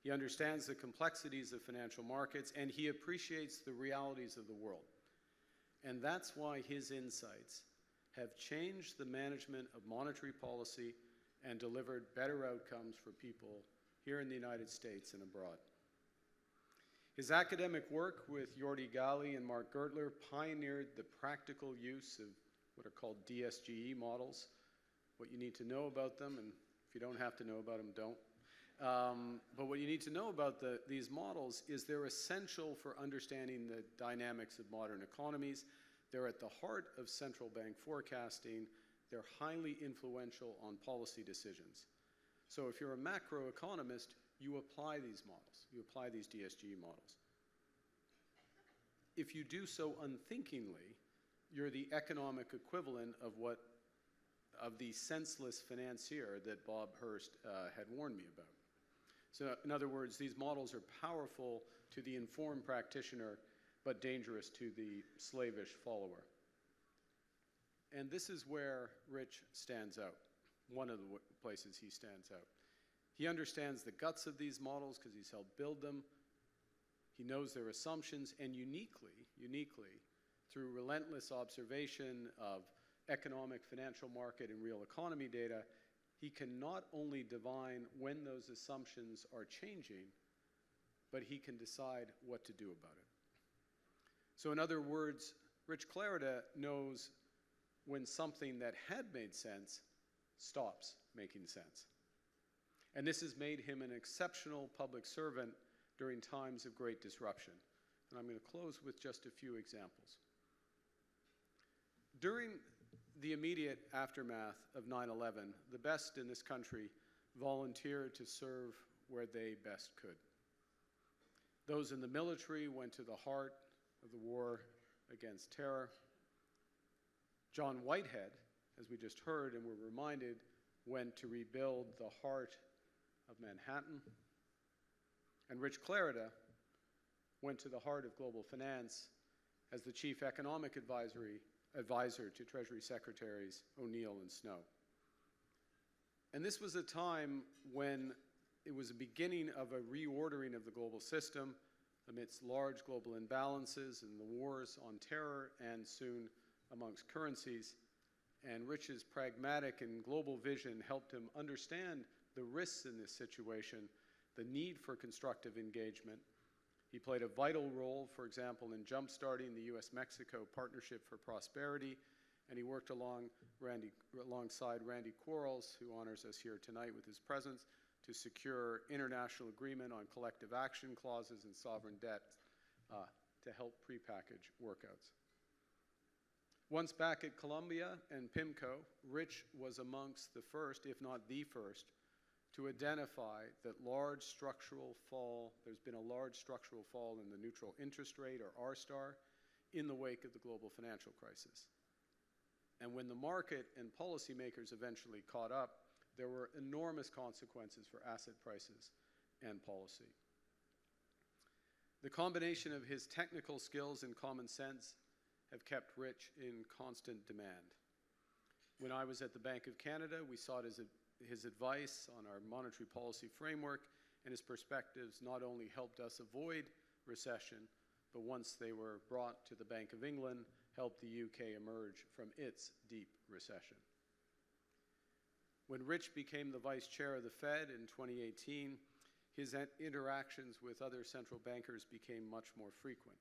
he understands the complexities of financial markets, and he appreciates the realities of the world. And that's why his insights have changed the management of monetary policy and delivered better outcomes for people here in the United States and abroad. His academic work with Jordi Gali and Mark Gertler pioneered the practical use of what are called DSGE models. What you need to know about them, and if you don't have to know about them, don't. But what you need to know about these models is they're essential for understanding the dynamics of modern economies. They're at the heart of central bank forecasting. They're highly influential on policy decisions. So if you're a macroeconomist, you apply these models. You apply these DSGE models. If you do so unthinkingly, you're the economic equivalent of the senseless financier that Bob Hurst had warned me about. So in other words, these models are powerful to the informed practitioner, but dangerous to the slavish follower. And this is where Rich stands out, one of the places he stands out. He understands the guts of these models because he's helped build them. He knows their assumptions, and uniquely, through relentless observation of economic, financial market, and real economy data, he can not only divine when those assumptions are changing, but he can decide what to do about it. So in other words, Rich Clarida knows when something that had made sense stops making sense. And this has made him an exceptional public servant during times of great disruption. And I'm going to close with just a few examples. During the immediate aftermath of 9/11, the best in this country volunteered to serve where they best could. Those in the military went to the heart of the war against terror. John Whitehead, as we just heard and were reminded, went to rebuild the heart of Manhattan. And Rich Clarida went to the heart of global finance as the chief economic advisor to Treasury Secretaries O'Neill and Snow. And this was a time when it was a beginning of a reordering of the global system amidst large global imbalances and the wars on terror and soon amongst currencies. And Rich's pragmatic and global vision helped him understand the risks in this situation, the need for constructive engagement. He played a vital role, for example, in jump-starting the U.S.-Mexico Partnership for Prosperity, and he worked alongside Randy Quarles, who honors us here tonight with his presence, to secure international agreement on collective action clauses and sovereign debt to help prepackage workouts. Once back at Columbia and PIMCO, Rich was amongst the first, if not the first, to identify that there's been a large structural fall in the neutral interest rate, or R-star, in the wake of the global financial crisis. And when the market and policymakers eventually caught up, there were enormous consequences for asset prices and policy. The combination of his technical skills and common sense have kept Rich in constant demand. When I was at the Bank of Canada, we sought his advice on our monetary policy framework, and his perspectives not only helped us avoid recession, but once they were brought to the Bank of England, helped the UK emerge from its deep recession. When Rich became the vice chair of the Fed in 2018, his interactions with other central bankers became much more frequent.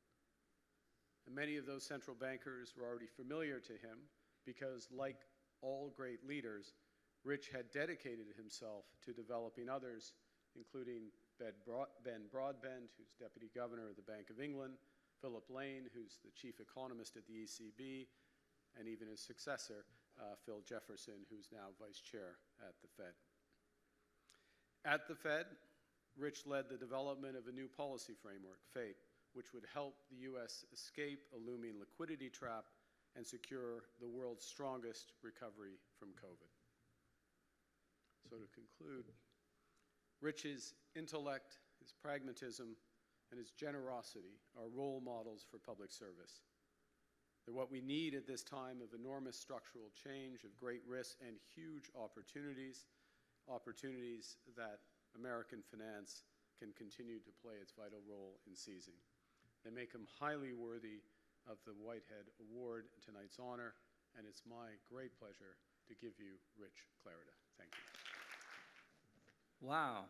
And many of those central bankers were already familiar to him because, like all great leaders, Rich had dedicated himself to developing others, including Ben Broadbent, who's Deputy Governor of the Bank of England, Philip Lane, who's the Chief Economist at the ECB, and even his successor, Phil Jefferson, who's now Vice Chair at the Fed. At the Fed, Rich led the development of a new policy framework, FATE, which would help the U.S. escape a looming liquidity trap and secure the world's strongest recovery from COVID. So to conclude, Rich's intellect, his pragmatism, and his generosity are role models for public service. They're what we need at this time of enormous structural change, of great risks and huge opportunities, opportunities that American finance can continue to play its vital role in seizing. They make him highly worthy of the Whitehead Award, tonight's honor, and it's my great pleasure to give you Rich Clarida. Thank you. Wow.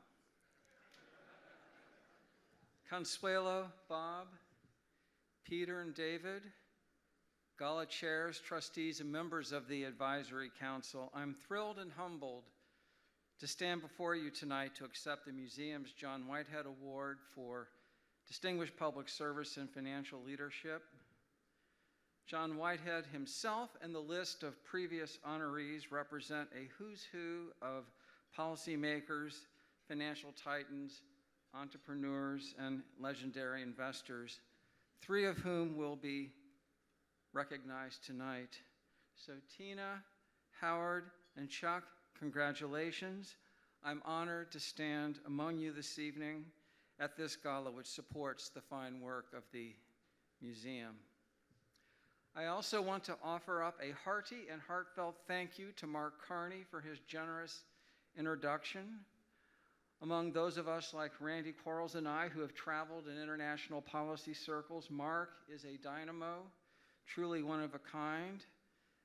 Consuelo, Bob, Peter, and David, Gala chairs, trustees, and members of the Advisory Council, I'm thrilled and humbled to stand before you tonight to accept the museum's John Whitehead Award for Distinguished Public Service and Financial Leadership. John Whitehead himself and the list of previous honorees represent a who's who of policymakers, financial titans, entrepreneurs, and legendary investors, three of whom will be recognized tonight. So Tina, Howard, and Chuck, congratulations. I'm honored to stand among you this evening at this gala, which supports the fine work of the museum. I also want to offer up a hearty and heartfelt thank you to Mark Carney for his generous introduction. Among those of us like Randy Quarles and I who have traveled in international policy circles, Mark is a dynamo truly one of a kind.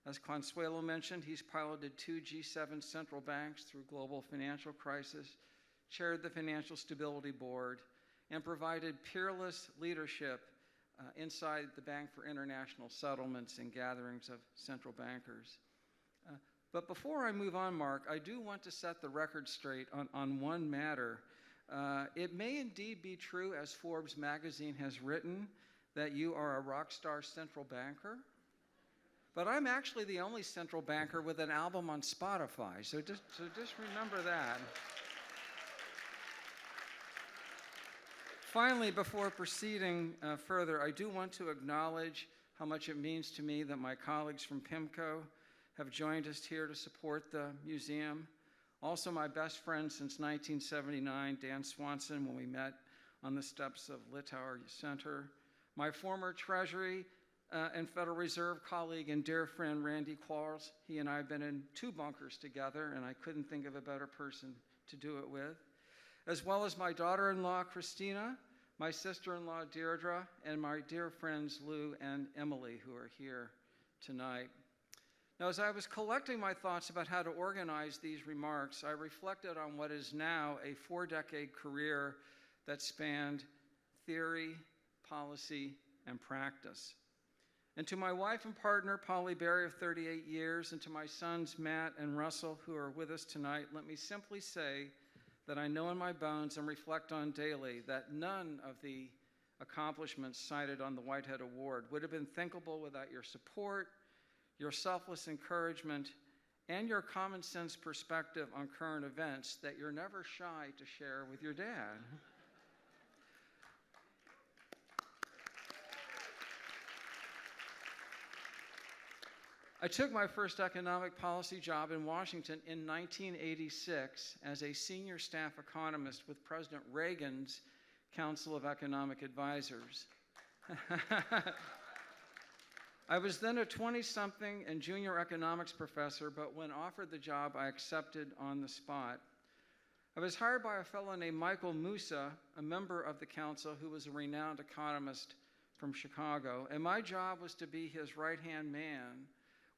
As Consuelo mentioned, he's piloted 2 G7 central banks through global financial crisis, chaired the Financial Stability Board, and provided peerless leadership inside the Bank for International Settlements and gatherings of central bankers. But before I move on, Mark, I do want to set the record straight on one matter. It may indeed be true, as Forbes magazine has written, that you are a rock star central banker. But I'm actually the only central banker with an album on Spotify, so just remember that. Finally, before proceeding further, I do want to acknowledge how much it means to me that my colleagues from PIMCO have joined us here to support the museum. Also, my best friend since 1979, Dan Swanson, when we met on the steps of Litauer Center. My former Treasury and Federal Reserve colleague and dear friend, Randy Quarles. He and I have been in 2 bunkers together, and I couldn't think of a better person to do it with. As well as my daughter-in-law, Christina, my sister-in-law, Deirdre, and my dear friends, Lou and Emily, who are here tonight. Now, as I was collecting my thoughts about how to organize these remarks, I reflected on what is now a 4-decade career that spanned theory, policy, and practice. And to my wife and partner, Polly Berry, of 38 years, and to my sons, Matt and Russell, who are with us tonight, let me simply say that I know in my bones and reflect on daily that none of the accomplishments cited on the Whitehead Award would have been thinkable without your support, your selfless encouragement, and your common sense perspective on current events that you're never shy to share with your dad. I took my first economic policy job in Washington in 1986 as a senior staff economist with President Reagan's Council of Economic Advisors. I was then a 20-something and junior economics professor, but when offered the job, I accepted on the spot. I was hired by a fellow named Michael Musa, a member of the council who was a renowned economist from Chicago, and my job was to be his right-hand man,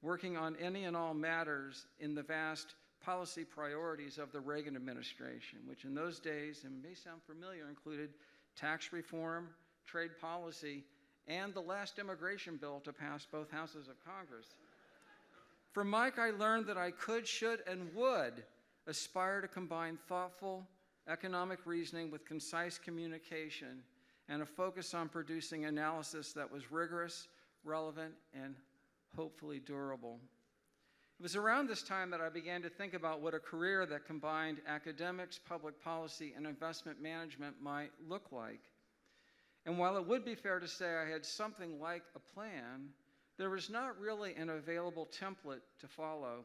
working on any and all matters in the vast policy priorities of the Reagan administration, which in those days, and may sound familiar, included tax reform, trade policy, and the last immigration bill to pass both houses of Congress. From Mike, I learned that I could, should, and would aspire to combine thoughtful economic reasoning with concise communication and a focus on producing analysis that was rigorous, relevant, and hopefully durable. It was around this time that I began to think about what a career that combined academics, public policy, and investment management might look like. And while it would be fair to say I had something like a plan, there was not really an available template to follow.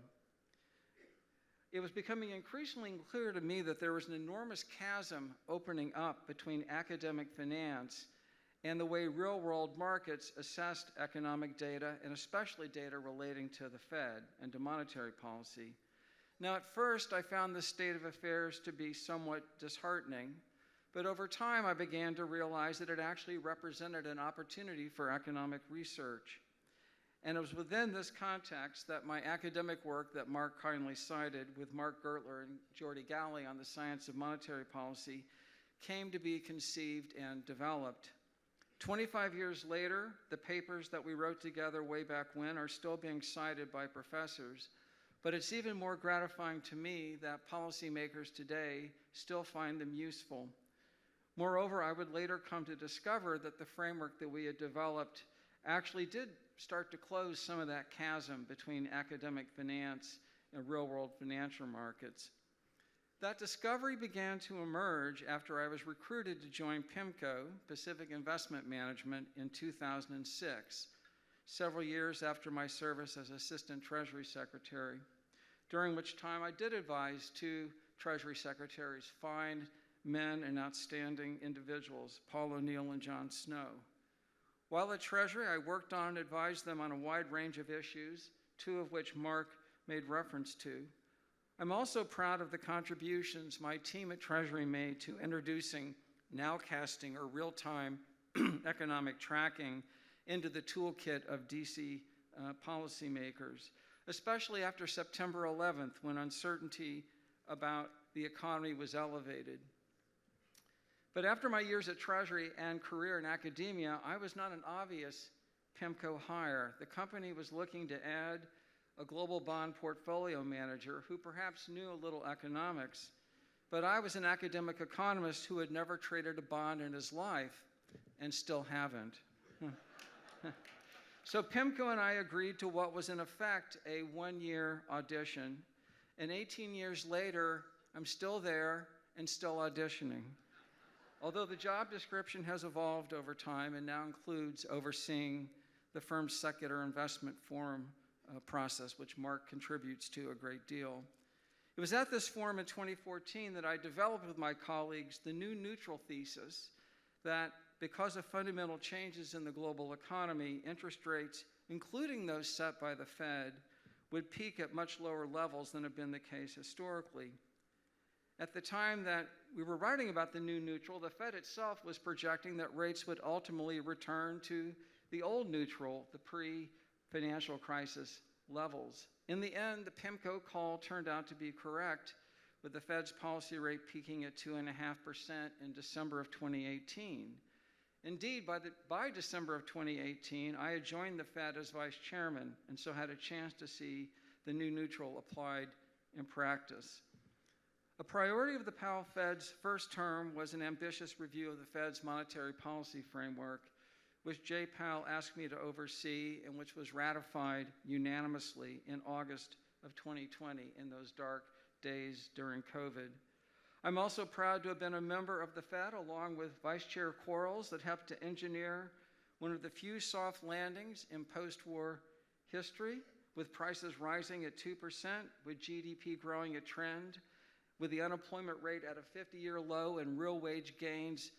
It was becoming increasingly clear to me that there was an enormous chasm opening up between academic finance and the way real-world markets assessed economic data, and especially data relating to the Fed and to monetary policy. Now, at first, I found this state of affairs to be somewhat disheartening, but over time, I began to realize that it actually represented an opportunity for economic research. And it was within this context that my academic work that Mark kindly cited with Mark Gertler and Jordi Galli on the science of monetary policy came to be conceived and developed. 25 years later, the papers that we wrote together way back when are still being cited by professors, but it's even more gratifying to me that policymakers today still find them useful. Moreover, I would later come to discover that the framework that we had developed actually did start to close some of that chasm between academic finance and real-world financial markets. That discovery began to emerge after I was recruited to join PIMCO, Pacific Investment Management, in 2006, several years after my service as Assistant Treasury Secretary, during which time I did advise 2 Treasury Secretaries, fine men and outstanding individuals, Paul O'Neill and John Snow. While at Treasury, I worked on and advised them on a wide range of issues, 2 of which Mark made reference to. I'm also proud of the contributions my team at Treasury made to introducing nowcasting or real-time economic tracking into the toolkit of DC policymakers, especially after September 11th, when uncertainty about the economy was elevated. But after my years at Treasury and career in academia, I was not an obvious PIMCO hire. The company was looking to add a global bond portfolio manager who perhaps knew a little economics, but I was an academic economist who had never traded a bond in his life and still haven't. So PIMCO and I agreed to what was in effect a one-year audition, and 18 years later, I'm still there and still auditioning. Although the job description has evolved over time and now includes overseeing the firm's secular investment forum process, which Mark contributes to a great deal. It was at this forum in 2014 that I developed with my colleagues the new neutral thesis that because of fundamental changes in the global economy, interest rates, including those set by the Fed, would peak at much lower levels than have been the case historically. At the time that we were writing about the new neutral, the Fed itself was projecting that rates would ultimately return to the old neutral, the pre-financial crisis levels. In the end, the PIMCO call turned out to be correct, with the Fed's policy rate peaking at 2.5% in December of 2018. Indeed, by December of 2018, I had joined the Fed as vice chairman, and so had a chance to see the new neutral applied in practice. A priority of the Powell Fed's first term was an ambitious review of the Fed's monetary policy framework, which Jay Powell asked me to oversee and which was ratified unanimously in August of 2020 in those dark days during COVID. I'm also proud to have been a member of the Fed, along with Vice Chair Quarles, that helped to engineer one of the few soft landings in post-war history, with prices rising at 2%, with GDP growing a trend, with the unemployment rate at a 50-year low and real wage gains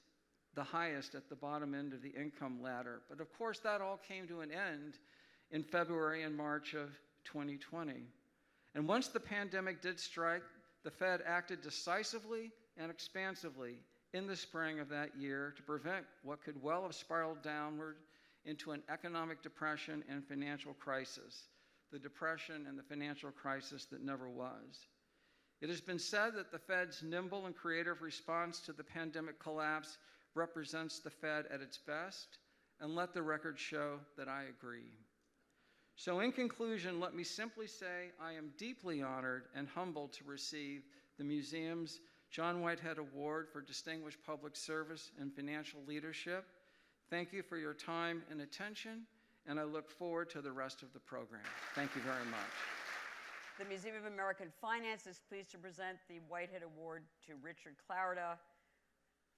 the highest at the bottom end of the income ladder. But of course, that all came to an end in February and March of 2020. And once the pandemic did strike, the Fed acted decisively and expansively in the spring of that year to prevent what could well have spiraled downward into an economic depression and financial crisis, the depression and the financial crisis that never was. It has been said that the Fed's nimble and creative response to the pandemic collapse represents the Fed at its best, and let the record show that I agree. So in conclusion, let me simply say I am deeply honored and humbled to receive the museum's John Whitehead Award for Distinguished Public Service and Financial Leadership. Thank you for your time and attention, and I look forward to the rest of the program. Thank you very much. The Museum of American Finance is pleased to present the Whitehead Award to Richard Clarida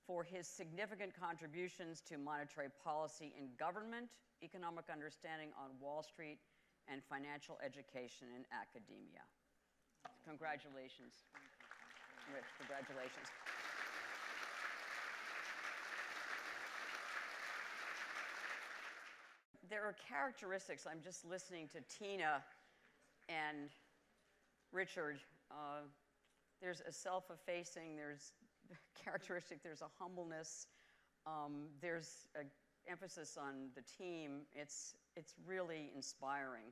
for his significant contributions to monetary policy in government, economic understanding on Wall Street, and financial education in academia. Congratulations, Rich, congratulations. There are characteristics, I'm just listening to Tina and Richard. There's a self-effacing, there's characteristic, there's a humbleness, there's an emphasis on the team. It's really inspiring.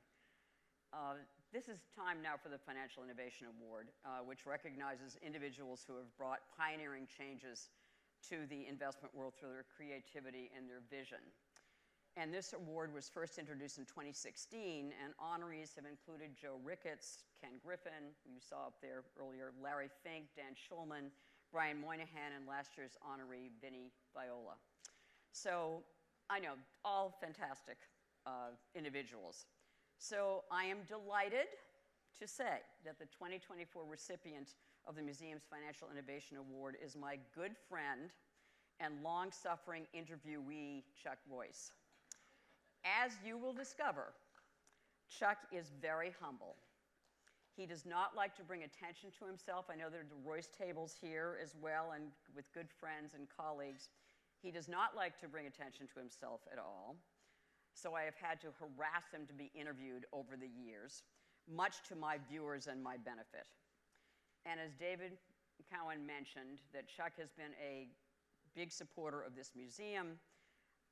This is time now for the Financial Innovation Award, which recognizes individuals who have brought pioneering changes to the investment world through their creativity and their vision. And this award was first introduced in 2016, and honorees have included Joe Ricketts, Ken Griffin, who you saw up there earlier, Larry Fink, Dan Schulman, Brian Moynihan, and last year's honoree, Vinnie Viola. So I know, all fantastic individuals. So I am delighted to say that the 2024 recipient of the museum's Financial Innovation Award is my good friend and long-suffering interviewee, Chuck Royce. As you will discover, Chuck is very humble. He does not like to bring attention to himself. I know there are Royce tables here as well, and with good friends and colleagues. He does not like to bring attention to himself at all. So I have had to harass him to be interviewed over the years, much to my viewers and my benefit. And as David Cowan mentioned, that Chuck has been a big supporter of this museum,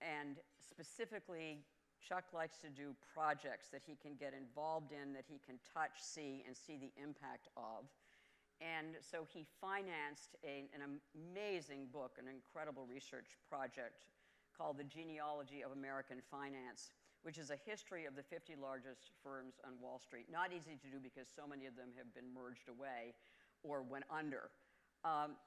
and specifically Chuck likes to do projects that he can get involved in, that he can touch, see, and see the impact of. And so he financed an amazing book, an incredible research project called The Genealogy of American Finance, which is a history of the 50 largest firms on Wall Street. Not easy to do because so many of them have been merged away or went under.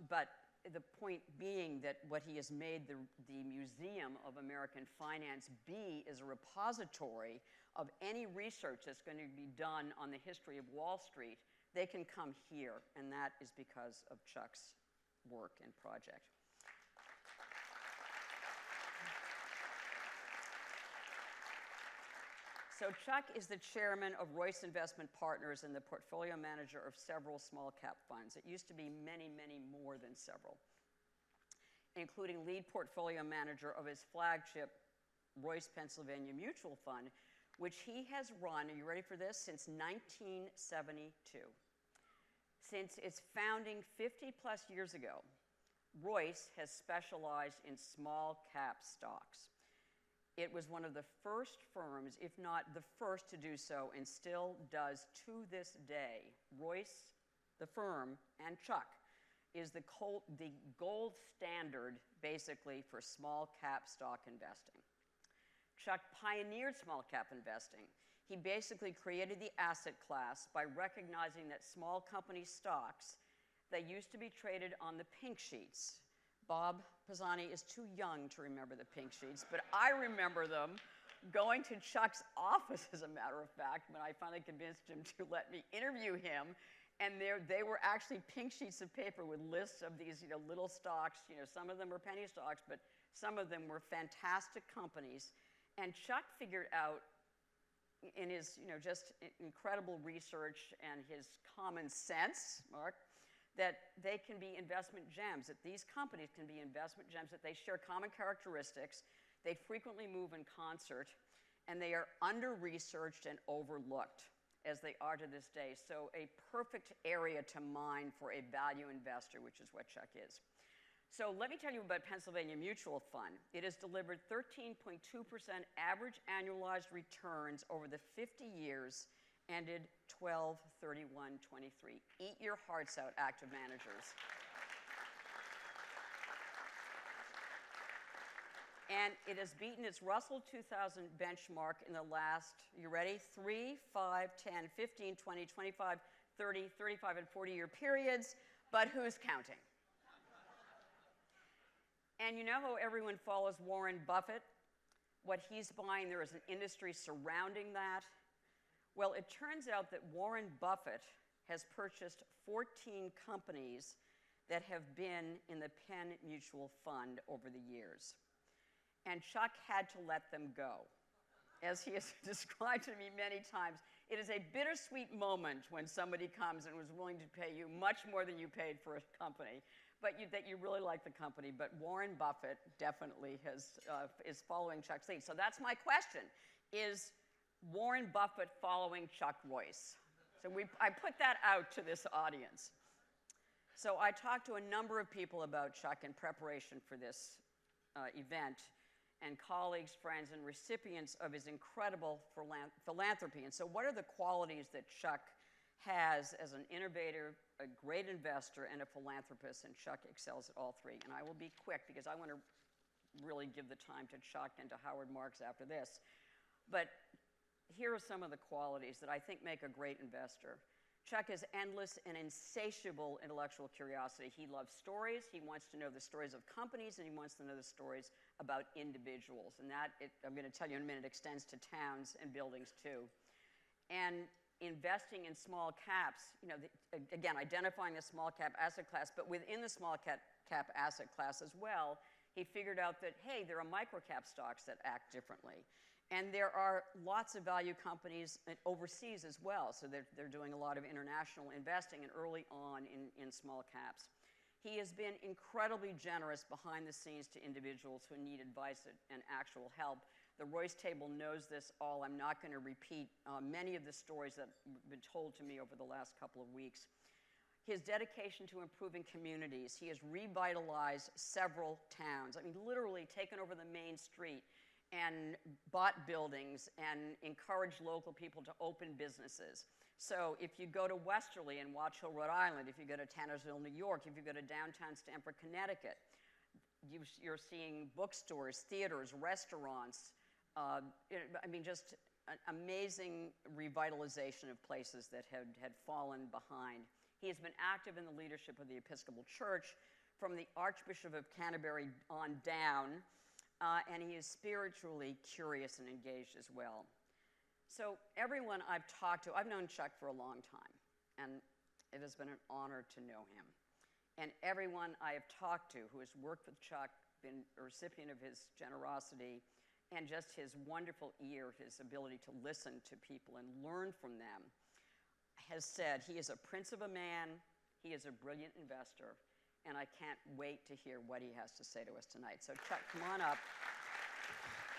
But the point being that what he has made the Museum of American Finance be is a repository of any research that's going to be done on the history of Wall Street. They can come here, and that is because of Chuck's work and project. So Chuck is the chairman of Royce Investment Partners and the portfolio manager of several small cap funds. It used to be many, many more than several, including lead portfolio manager of his flagship Royce Pennsylvania Mutual Fund, which he has run, are you ready for this, since 1972. Since its founding 50 plus years ago, Royce has specialized in small cap stocks. It was one of the first firms, if not the first to do so, and still does to this day. Royce, the firm, and Chuck is the gold standard, basically, for small cap stock investing. Chuck pioneered small cap investing. He basically created the asset class by recognizing that small company stocks that used to be traded on the pink sheets. Bob Pisani is too young to remember the pink sheets, but I remember them going to Chuck's office, as a matter of fact, when I finally convinced him to let me interview him. And they were actually pink sheets of paper with lists of these little stocks. Some of them were penny stocks, but some of them were fantastic companies. And Chuck figured out in his just incredible research and his common sense, Mark, that they can be investment gems, that these companies can be investment gems, that they share common characteristics, they frequently move in concert, and they are under-researched and overlooked, as they are to this day. So a perfect area to mine for a value investor, which is what Chuck is. So let me tell you about Pennsylvania Mutual Fund. It has delivered 13.2% average annualized returns over the 50 years ended 12/31/23. Eat your hearts out, active managers. And it has beaten its Russell 2000 benchmark in the last, you ready, 3, 5, 10, 15, 20, 25, 30, 35, and 40-year periods, but who's counting? And you know how everyone follows Warren Buffett? What he's buying, there is an industry surrounding that. Well, it turns out that Warren Buffett has purchased 14 companies that have been in the Penn Mutual Fund over the years. And Chuck had to let them go. As he has described to me many times, it is a bittersweet moment when somebody comes and was willing to pay you much more than you paid for a company, but that you really like the company. But Warren Buffett definitely is following Chuck's lead. So that's my question. Is Warren Buffett following Chuck Royce? So I put that out to this audience. So I talked to a number of people about Chuck in preparation for this event, and colleagues, friends, and recipients of his incredible philanthropy. And so what are the qualities that Chuck has as an innovator, a great investor, and a philanthropist? And Chuck excels at all three. And I will be quick because I want to really give the time to Chuck and to Howard Marks after this. But here are some of the qualities that I think make a great investor. Chuck has endless and insatiable intellectual curiosity. He loves stories. He wants to know the stories of companies, and he wants to know the stories about individuals. And that, I'm going to tell you in a minute, extends to towns and buildings too. And investing in small caps, again, identifying the small cap asset class, but within the small cap asset class as well, he figured out that, hey, there are microcap stocks that act differently. And there are lots of value companies overseas as well, so they're doing a lot of international investing and early on in small caps. He has been incredibly generous behind the scenes to individuals who need advice and actual help. The Royce table knows this all. I'm not going to repeat many of the stories that have been told to me over the last couple of weeks. His dedication to improving communities. He has revitalized several towns. I mean, literally taken over the main street and bought buildings and encouraged local people to open businesses. So if you go to Westerly in Watch Hill, Rhode Island, if you go to Tannersville, New York, if you go to downtown Stamford, Connecticut, you're seeing bookstores, theaters, restaurants, I mean, just an amazing revitalization of places that had fallen behind. He has been active in the leadership of the Episcopal Church from the Archbishop of Canterbury on down, and he is spiritually curious and engaged as well. So everyone I've talked to, I've known Chuck for a long time, and it has been an honor to know him. And everyone I have talked to who has worked with Chuck, been a recipient of his generosity, and just his wonderful ear, his ability to listen to people and learn from them, has said he is a prince of a man, he is a brilliant investor, and I can't wait to hear what he has to say to us tonight. So Chuck, come on up.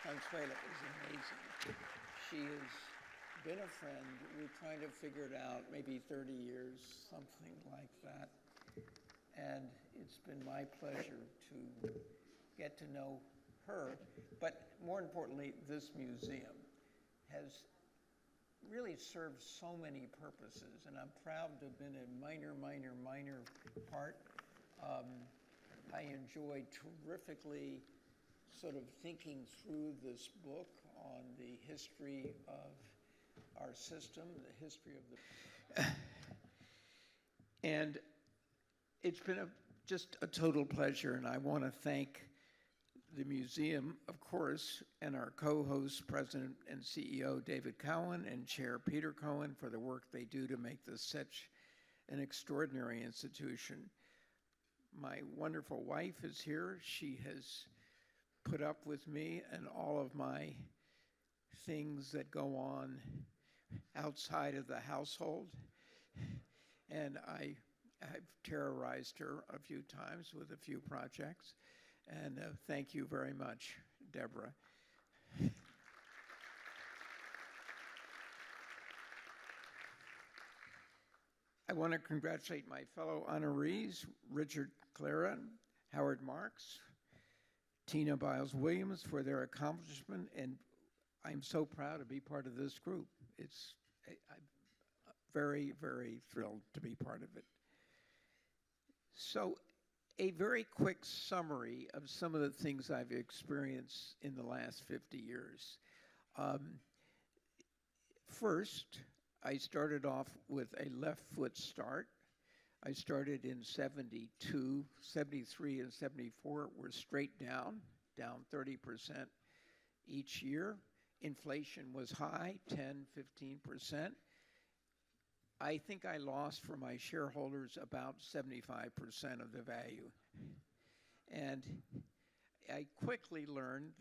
Consuelo is amazing. She has been a friend. We're trying to figure it out, maybe 30 years, something like that. And it's been my pleasure to get to know her. But more importantly, this museum has really served so many purposes, and I'm proud to have been a minor part. I enjoyed terrifically sort of thinking through this book on the history of our system, the history of the... And it's been just a total pleasure, and I want to thank the museum, of course, and our co-host, President and CEO David Cowan, and Chair Peter Cowan for the work they do to make this such an extraordinary institution. My wonderful wife is here. She has put up with me and all of my things that go on outside of the household. And I've terrorized her a few times with a few projects. And thank you very much, Deborah. I want to congratulate my fellow honorees, Richard Clarida, Howard Marks, Tina Biles-Williams for their accomplishment, and I'm so proud to be part of this group. I'm very, very thrilled to be part of it. So, a very quick summary of some of the things I've experienced in the last 50 years. First, I started off with a left foot start. I started in 72, 73 and 74 were straight down 30% each year. Inflation was high, 10, 15%. I think I lost for my shareholders about 75% of the value. And I quickly learned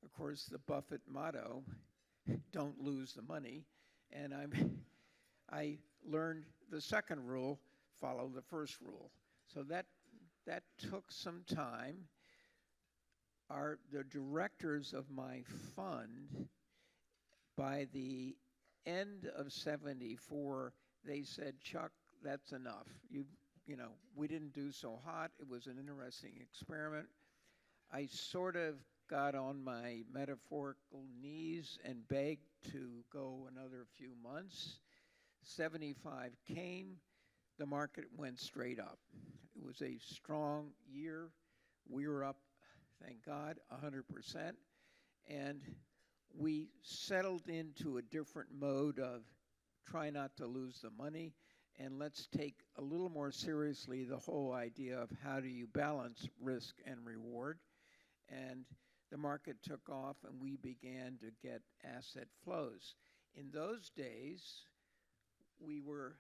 of course, the Buffett motto, don't lose the money. And I learned the second rule, follow the first rule. So that took some time. The directors of my fund, by the end of 74, they said, Chuck, that's enough. You know, we didn't do so hot. It was an interesting experiment. I sort of got on my metaphorical knees and begged to go another few months. 75 came. The market went straight up. It was a strong year. We were up, thank God, 100%. And we settled into a different mode of try not to lose the money, and let's take a little more seriously the whole idea of how do you balance risk and reward. And the market took off, and we began to get asset flows. In those days, we were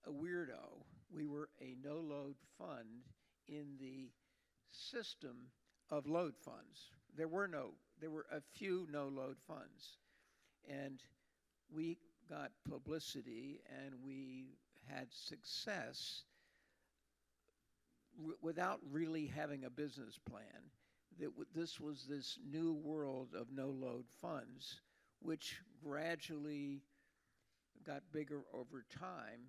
a weirdo. We were a no-load fund in the system of load funds. There were a few no-load funds, and we got publicity and we had success without really having a business plan. This was this new world of no-load funds, which gradually got bigger over time,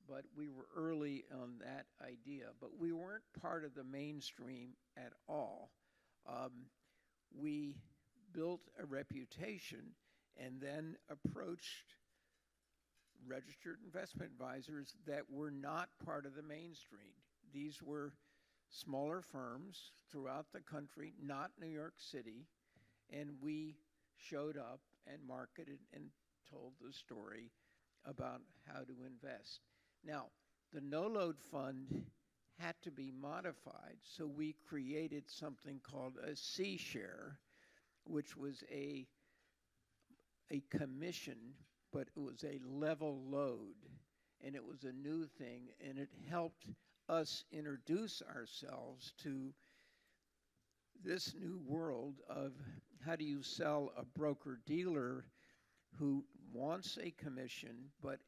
but we were early on that idea. But we weren't part of the mainstream at all. We built a reputation and then approached registered investment advisors that were not part of the mainstream. These were smaller firms throughout the country, not New York City, and we showed up and marketed and told the story about how to invest. Now, the no-load fund had to be modified, so we created something called a C-share, which was a commission, but it was a level load, and it was a new thing, and it helped us introduce ourselves to this new world of how do you sell a broker-dealer who wants a commission but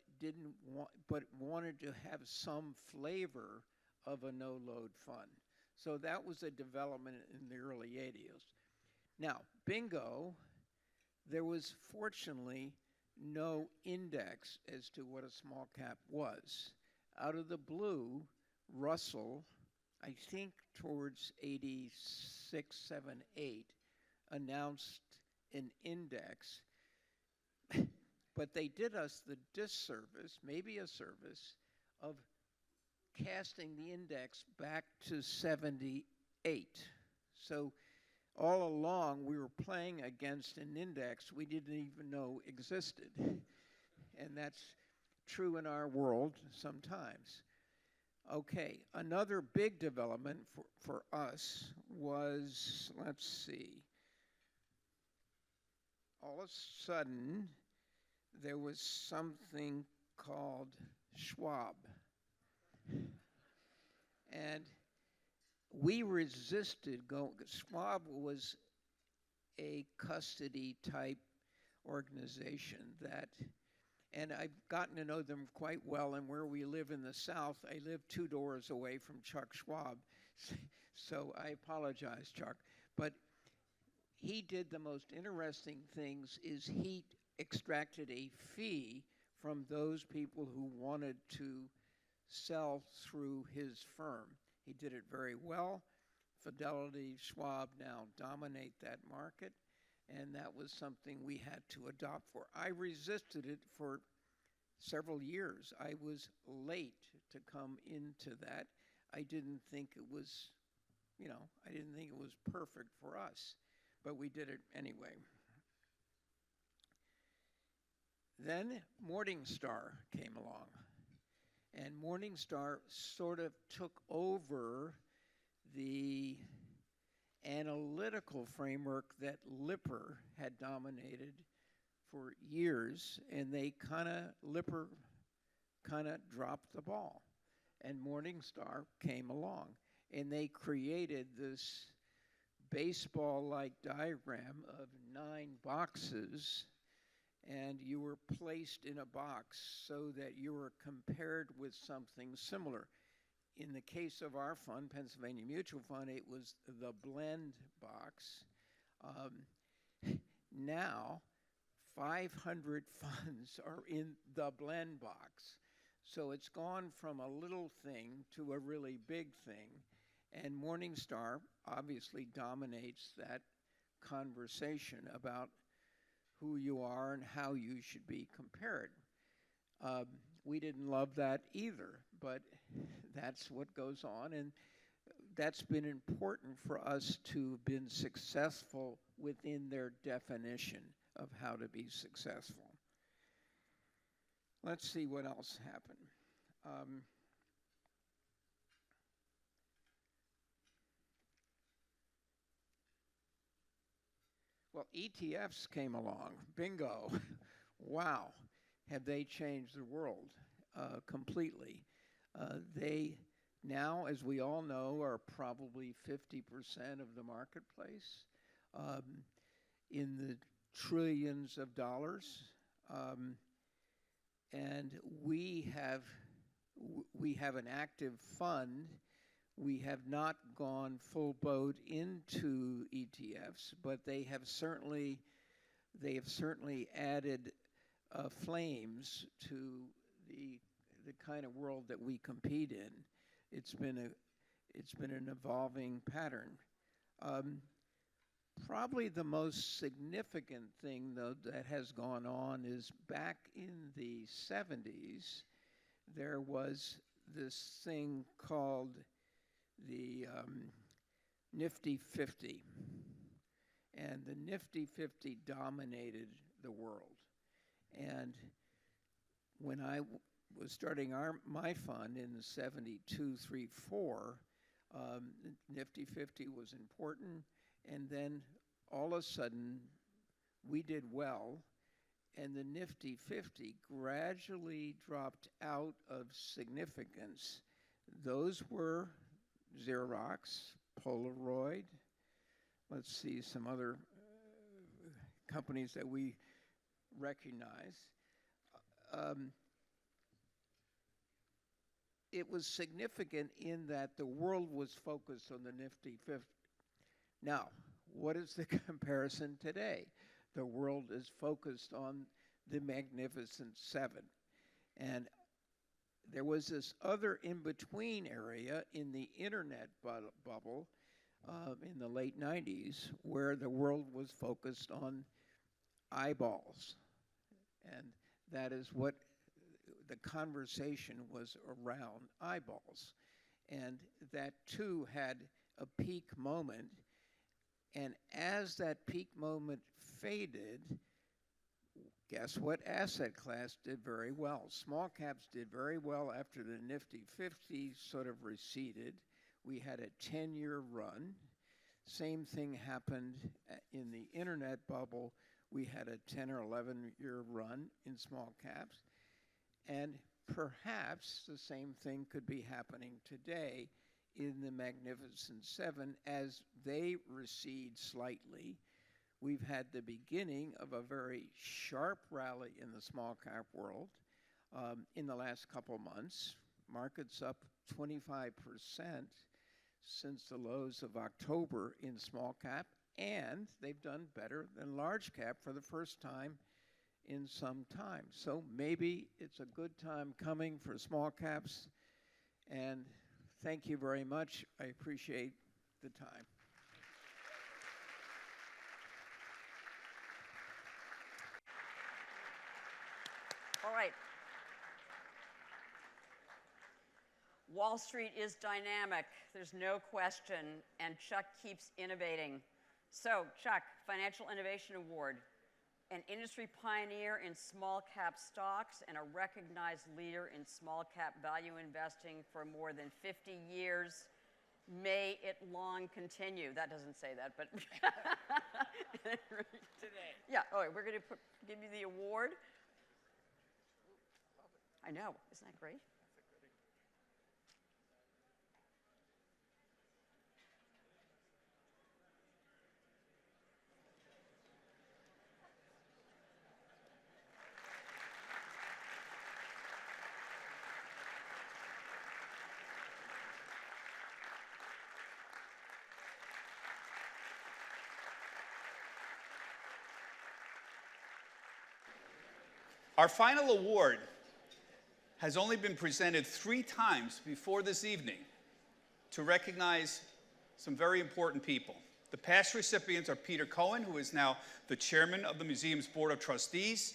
wanted to have some flavor of a no-load fund. So that was a development in the early 80s. Now, bingo, there was fortunately no index as to what a small cap was. Out of the blue, Russell, I think towards 86, 7, 8, announced an index, but they did us the disservice, maybe a service, of casting the index back to 78. So all along we were playing against an index we didn't even know existed. And that's true in our world sometimes. Okay, another big development for us was, let's see, all of a sudden there was something called Schwab. And we resisted going. Schwab was a custody type organization that, and I've gotten to know them quite well, and where we live in the South, I live 2 doors away from Chuck Schwab, so I apologize, Chuck. But he did the most interesting things is he extracted a fee from those people who wanted to sell through his firm. He did it very well. Fidelity, Schwab now dominate that market, and that was something we had to adopt for. I resisted it for several years. I was late to come into that. I didn't think it was, I didn't think it was perfect for us, but we did it anyway. Then Morningstar came along, and Morningstar sort of took over the analytical framework that Lipper had dominated for years, and Lipper kind of dropped the ball, and Morningstar came along, and they created this baseball-like diagram of 9 boxes, and you were placed in a box so that you were compared with something similar. In the case of our fund, Pennsylvania Mutual Fund, it was the blend box. Now, 500 funds are in the blend box. So it's gone from a little thing to a really big thing. And Morningstar obviously dominates that conversation about who you are and how you should be compared. We didn't love that either, but that's what goes on, and that's been important for us to have been successful within their definition of how to be successful. Let's see what else happened. Well, ETFs came along. Bingo. Wow. Have they changed the world completely? They now, as we all know, are probably 50% of the marketplace, in the trillions of dollars. And we have an active fund. We have not gone full boat into ETFs, but they have certainly added flames to the kind of world that we compete in. It's been an evolving pattern. Probably the most significant thing, though, that has gone on is back in the 70s, there was this thing called the Nifty 50. And the Nifty 50 dominated the world. And when I was starting my fund in the 72, 3, 4, Nifty 50 was important. And then all of a sudden, we did well, and the Nifty 50 gradually dropped out of significance. Those were Xerox, Polaroid, let's see, some other companies that we recognize. It was significant in that the world was focused on the Nifty 50. Now, what is the comparison today? The world is focused on the Magnificent Seven. And there was this other in-between area in the internet bubble in the late 90s where the world was focused on eyeballs. And that is what the conversation was around, eyeballs. And that too had a peak moment. And as that peak moment faded, guess what asset class did very well? Small caps did very well after the Nifty 50 sort of receded. We had a 10-year run. Same thing happened in the internet bubble. We had a 10 or 11-year run in small caps. And perhaps the same thing could be happening today in the Magnificent Seven as they recede slightly. We've had the beginning of a very sharp rally in the small cap world in the last couple months. Markets up 25% since the lows of October in small cap, and they've done better than large cap for the first time in some time. So maybe it's a good time coming for small caps, and thank you very much. I appreciate the time. All right. Wall Street is dynamic, there's no question, and Chuck keeps innovating. So, Chuck, Financial Innovation Award, an industry pioneer in small cap stocks and a recognized leader in small cap value investing for more than 50 years. May it long continue. That doesn't say that, but today. Yeah, all right, we're going to give you the award. I know, isn't that great? Our final award has only been presented 3 times before this evening to recognize some very important people. The past recipients are Peter Cohen, who is now the chairman of the museum's board of trustees,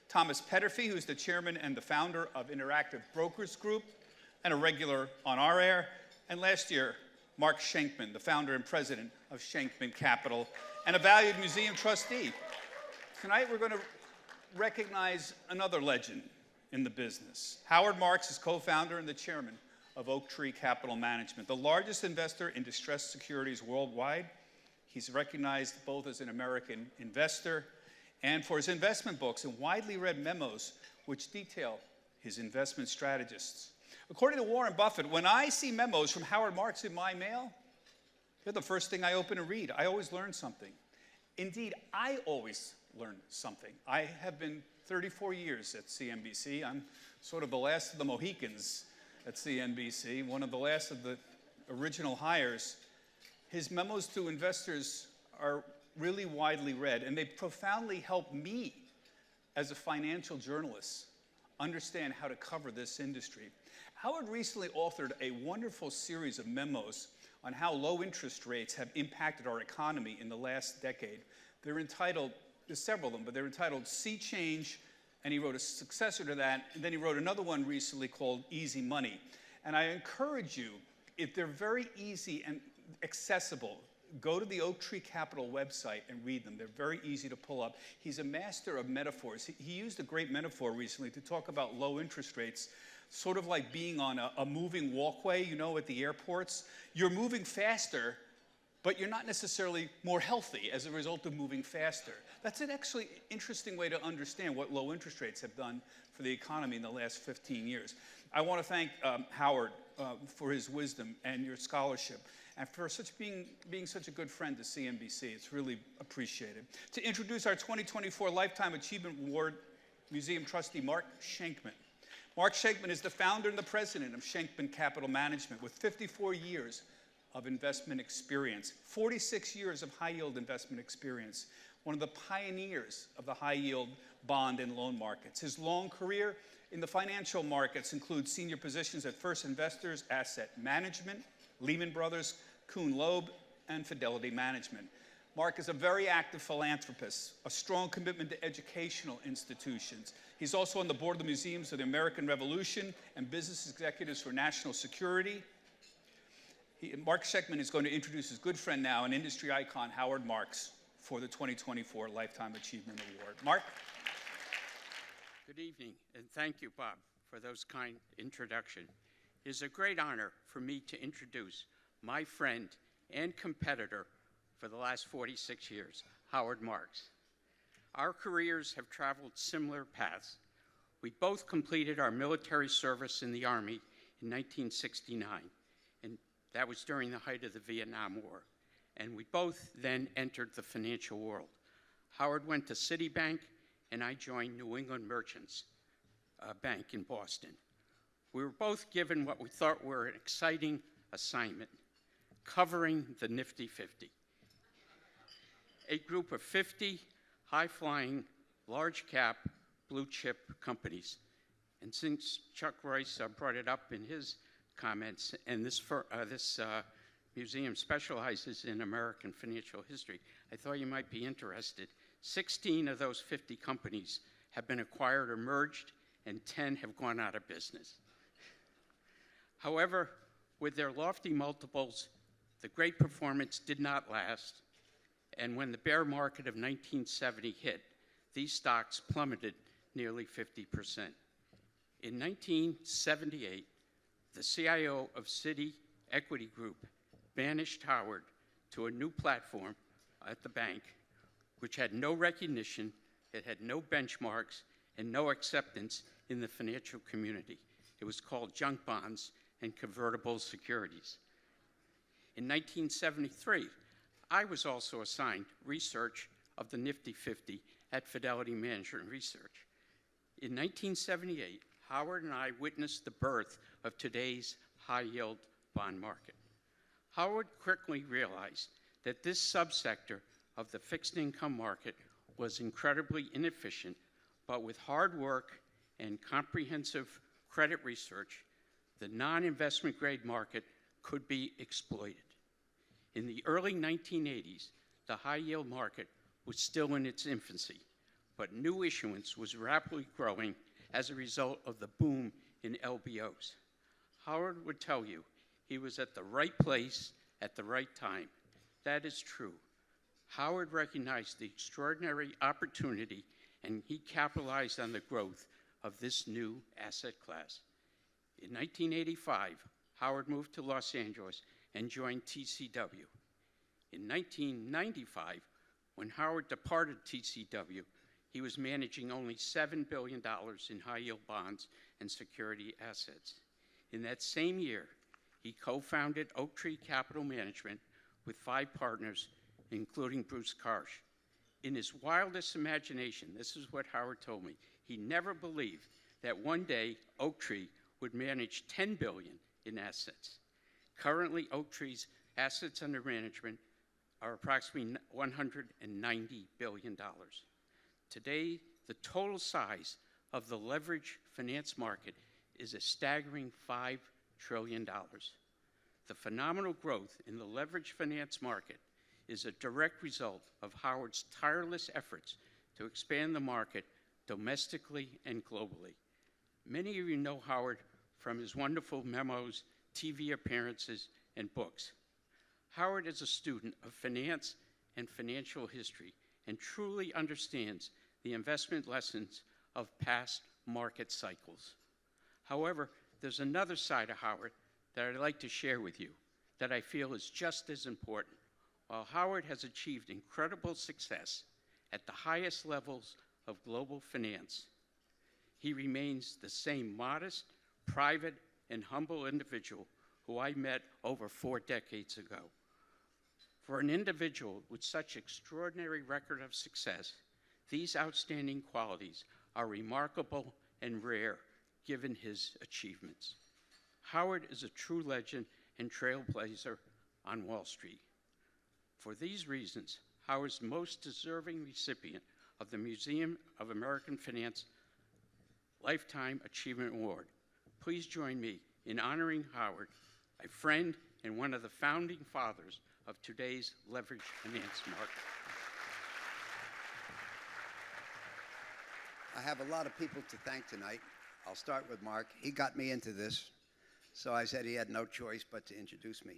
Thomas Petterfy, who's the chairman and the founder of Interactive Brokers Group and a regular on our air, and last year, Mark Schenkman, the founder and president of Schenkman Capital and a valued museum trustee. Tonight, we're going to recognize another legend in the business. Howard Marks is co-founder and the chairman of Oak Tree Capital Management, the largest investor in distressed securities worldwide. He's recognized both as an American investor and for his investment books and widely read memos which detail his investment strategists. According to Warren Buffett, when I see memos from Howard Marks in my mail, they're the first thing I open and read. I always learn something. Indeed, I always learn something. I have been 34 years at CNBC. I'm sort of the last of the Mohicans at CNBC, one of the last of the original hires. His memos to investors are really widely read, and they profoundly help me as a financial journalist understand how to cover this industry. Howard recently authored a wonderful series of memos on how low interest rates have impacted our economy in the last decade. They're entitled, there's several of them, but they're entitled Sea Change, and he wrote a successor to that, and then he wrote another one recently called Easy Money. And I encourage you, if they're very easy and accessible, go to the Oaktree Capital website and read them. They're very easy to pull up. He's a master of metaphors. He used a great metaphor recently to talk about low interest rates, sort of like being on a moving walkway, you know, at the airports. You're moving faster, but you're not necessarily more healthy as a result of moving faster. That's an actually interesting way to understand what low interest rates have done for the economy in the last 15 years. I want to thank Howard for his wisdom and your scholarship, and for being such a good friend to CNBC. It's really appreciated. To introduce our 2024 Lifetime Achievement Award, Museum trustee Mark Schenkman. Mark Schenkman is the founder and the president of Schenkman Capital Management with 54 years of investment experience, 46 years of high-yield investment experience, one of the pioneers of the high-yield bond and loan markets. His long career in the financial markets includes senior positions at First Investors Asset Management, Lehman Brothers, Kuhn Loeb, and Fidelity Management. Mark is a very active philanthropist, a strong commitment to educational institutions. He's also on the board of the Museums of the American Revolution and Business Executives for National Security. Mark Schenkman is going to introduce his good friend now, an industry icon, Howard Marks, for the 2024 Lifetime Achievement Award. Mark? Good evening, and thank you, Bob, for those kind introductions. It is a great honor for me to introduce my friend and competitor for the last 46 years, Howard Marks. Our careers have traveled similar paths. We both completed our military service in the Army in 1969, and that was during the height of the Vietnam War. And we both then entered the financial world. Howard went to Citibank, and I joined New England Merchants Bank in Boston. We were both given what we thought were an exciting assignment, covering the Nifty 50. A group of 50 high-flying, large-cap, blue-chip companies. And since Chuck Royce brought it up in his comments, and this museum specializes in American financial history, I thought you might be interested. 16 of those 50 companies have been acquired or merged, and 10 have gone out of business. However, with their lofty multiples, the great performance did not last, and when the bear market of 1970 hit, these stocks plummeted nearly 50%. In 1978, the CIO of Citi Equity Group banished Howard to a new platform at the bank, which had no recognition, it had no benchmarks, and no acceptance in the financial community. It was called junk bonds and convertible securities. In 1973, I was also assigned research of the Nifty 50 at Fidelity Management Research. In 1978, Howard and I witnessed the birth of today's high-yield bond market. Howard quickly realized that this subsector of the fixed income market was incredibly inefficient, but with hard work and comprehensive credit research, the non-investment grade market could be exploited. In the early 1980s, the high-yield market was still in its infancy, but new issuance was rapidly growing as a result of the boom in LBOs. Howard would tell you he was at the right place at the right time. That is true. Howard recognized the extraordinary opportunity, and he capitalized on the growth of this new asset class. In 1985, Howard moved to Los Angeles and joined TCW. In 1995, when Howard departed TCW, he was managing only $7 billion in high-yield bonds and security assets. In that same year, he co-founded Oaktree Capital Management with 5 partners, including Bruce Karsh. In his wildest imagination, this is what Howard told me, he never believed that one day Oaktree would manage $10 billion in assets. Currently, Oaktree's assets under management are approximately $190 billion. Today, the total size of the leveraged finance market is a staggering $5 trillion. The phenomenal growth in the leveraged finance market is a direct result of Howard's tireless efforts to expand the market domestically and globally. Many of you know Howard from his wonderful memos, TV appearances, and books. Howard is a student of finance and financial history and truly understands the investment lessons of past market cycles. However, there's another side of Howard that I'd like to share with you that I feel is just as important. While Howard has achieved incredible success at the highest levels of global finance, he remains the same modest, private, and humble individual who I met over 4 decades ago. For an individual with such extraordinary record of success, these outstanding qualities are remarkable and rare given his achievements. Howard is a true legend and trailblazer on Wall Street. For these reasons, Howard's most deserving recipient of the Museum of American Finance Lifetime Achievement Award. Please join me in honoring Howard, a friend and one of the founding fathers of today's leveraged finance market. I have a lot of people to thank tonight. I'll start with Mark. He got me into this, so I said he had no choice but to introduce me.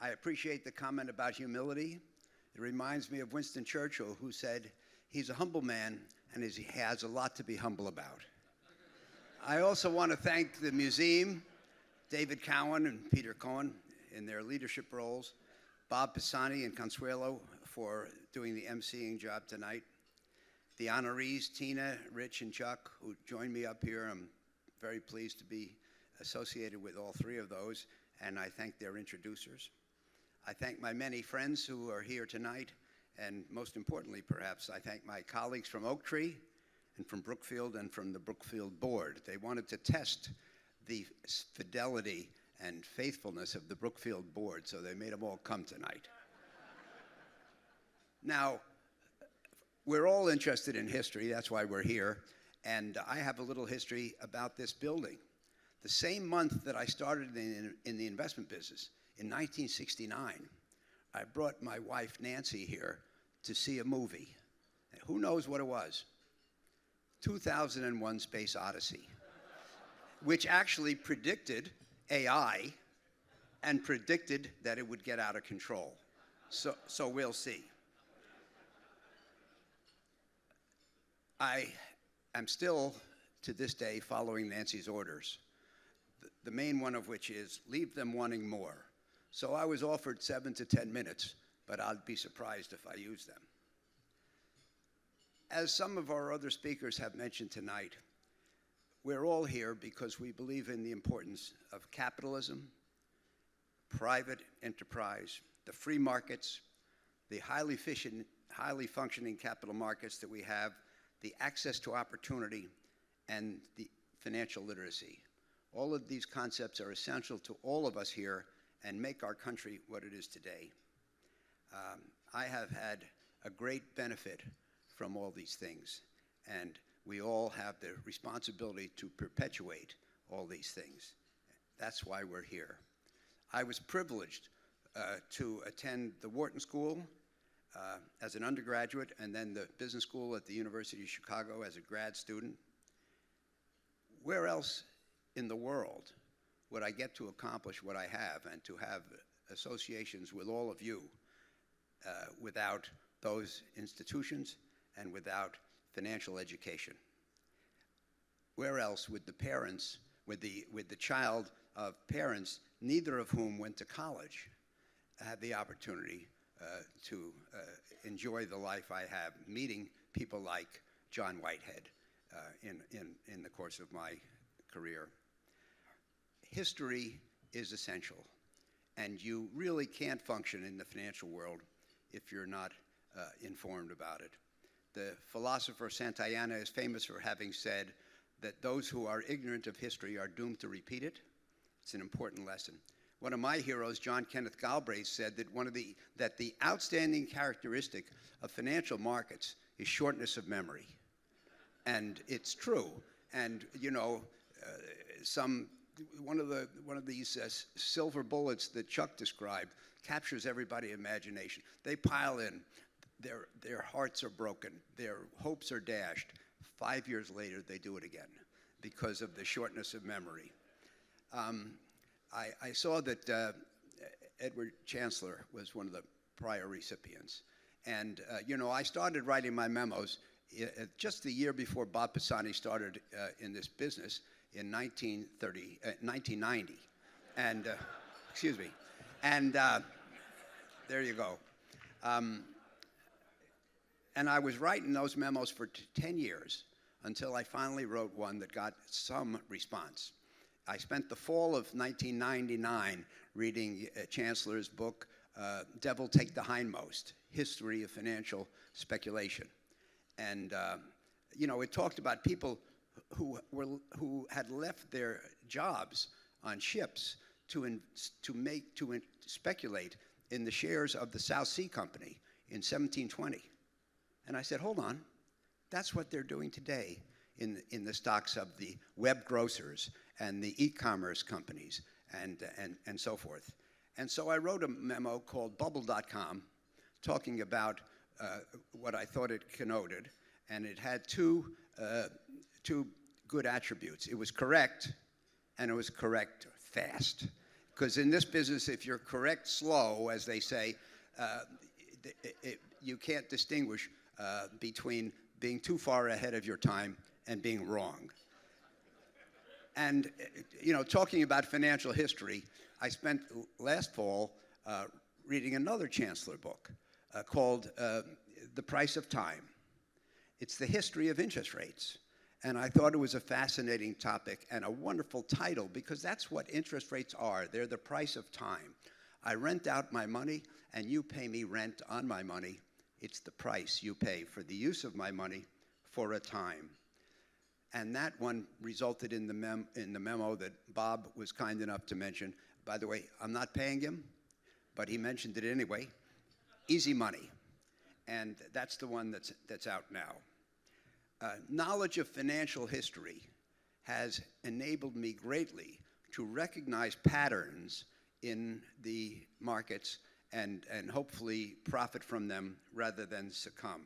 I appreciate the comment about humility. It reminds me of Winston Churchill, who said, he's a humble man and he has a lot to be humble about. I also want to thank the museum, David Cowan and Peter Cohen in their leadership roles, Bob Pisani and Consuelo for doing the emceeing job tonight, the honorees, Tina, Rich, and Chuck, who joined me up here. I'm very pleased to be associated with all 3 of those, and I thank their introducers. I thank my many friends who are here tonight, and most importantly, perhaps, I thank my colleagues from Oak Tree and from Brookfield and from the Brookfield board. They wanted to test the fidelity and faithfulness of the Brookfield board, so they made them all come tonight. Now, we're all interested in history, that's why we're here, and I have a little history about this building. The same month that I started in the investment business, in 1969, I brought my wife Nancy here to see a movie. Who knows what it was? 2001 Space Odyssey, which actually predicted AI and predicted that it would get out of control. So we'll see. I am still, to this day, following Nancy's orders, the main one of which is leave them wanting more. So I was offered 7 to 10 minutes, but I'd be surprised if I use them. As some of our other speakers have mentioned tonight, we're all here because we believe in the importance of capitalism, private enterprise, the free markets, the highly functioning capital markets that we have, the access to opportunity, and the financial literacy. All of these concepts are essential to all of us here and make our country what it is today. I have had a great benefit from all these things, and we all have the responsibility to perpetuate all these things. That's why we're here. I was privileged to attend the Wharton School as an undergraduate, and then the business school at the University of Chicago as a grad student. Where else in the world would I get to accomplish what I have and to have associations with all of you without those institutions and without financial education? Where else would the parents, with the child of parents, neither of whom went to college, have the opportunity to enjoy the life I have, meeting people like John Whitehead in the course of my career? History is essential, and you really can't function in the financial world if you're not informed about it. The philosopher Santayana is famous for having said that those who are ignorant of history are doomed to repeat it. It's an important lesson. One of my heroes, John Kenneth Galbraith, said that the outstanding characteristic of financial markets is shortness of memory. And it's true. And, you know, some one of these silver bullets that Chuck described captures everybody's imagination. They pile in. Their hearts are broken. Their hopes are dashed. 5 years later, they do it again because of the shortness of memory. I saw that Edward Chancellor was one of the prior recipients. And, you know, I started writing my memos just the year before Bob Pisani started in this business in 1990. And, excuse me. And there you go. And I was writing those memos for 10 years until I finally wrote one that got some response. I spent the fall of 1999 reading Chancellor's book, Devil Take the Hindmost, History of Financial Speculation. And, you know, it talked about people who had left their jobs on ships to speculate in the shares of the South Sea Company in 1720. And I said, hold on, that's what they're doing today in the stocks of the web grocers and the e-commerce companies and so forth. And so I wrote a memo called Bubble.com talking about what I thought it connoted, and it had two good attributes. It was correct, and it was correct fast. Because in this business, if you're correct slow, as they say, you can't distinguish between being too far ahead of your time and being wrong. And, you know, talking about financial history, I spent last fall reading another Chancellor book called The Price of Time. It's the history of interest rates. And I thought it was a fascinating topic and a wonderful title because that's what interest rates are. They're the price of time. I rent out my money and you pay me rent on my money. It's the price you pay for the use of my money for a time. And that one resulted in the memo that Bob was kind enough to mention. By the way, I'm not paying him, but he mentioned it anyway. Easy money. And that's the one that's out now. Knowledge of financial history has enabled me greatly to recognize patterns in the markets and hopefully profit from them rather than succumb.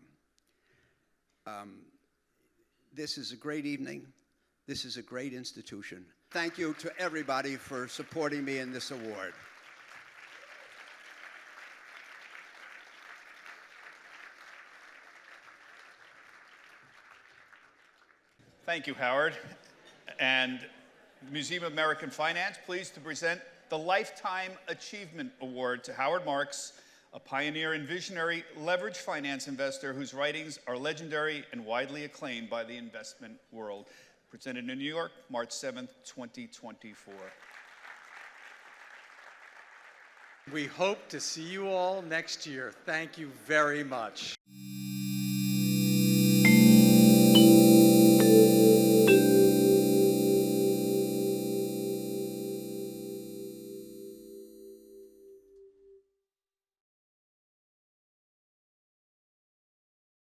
This is a great evening. This is a great institution. Thank you to everybody for supporting me in this award. Thank you, Howard. And Museum of American Finance, pleased to present the Lifetime Achievement Award to Howard Marks, a pioneer and visionary leveraged finance investor whose writings are legendary and widely acclaimed by the investment world. Presented in New York, March 7th, 2024. We hope to see you all next year. Thank you very much.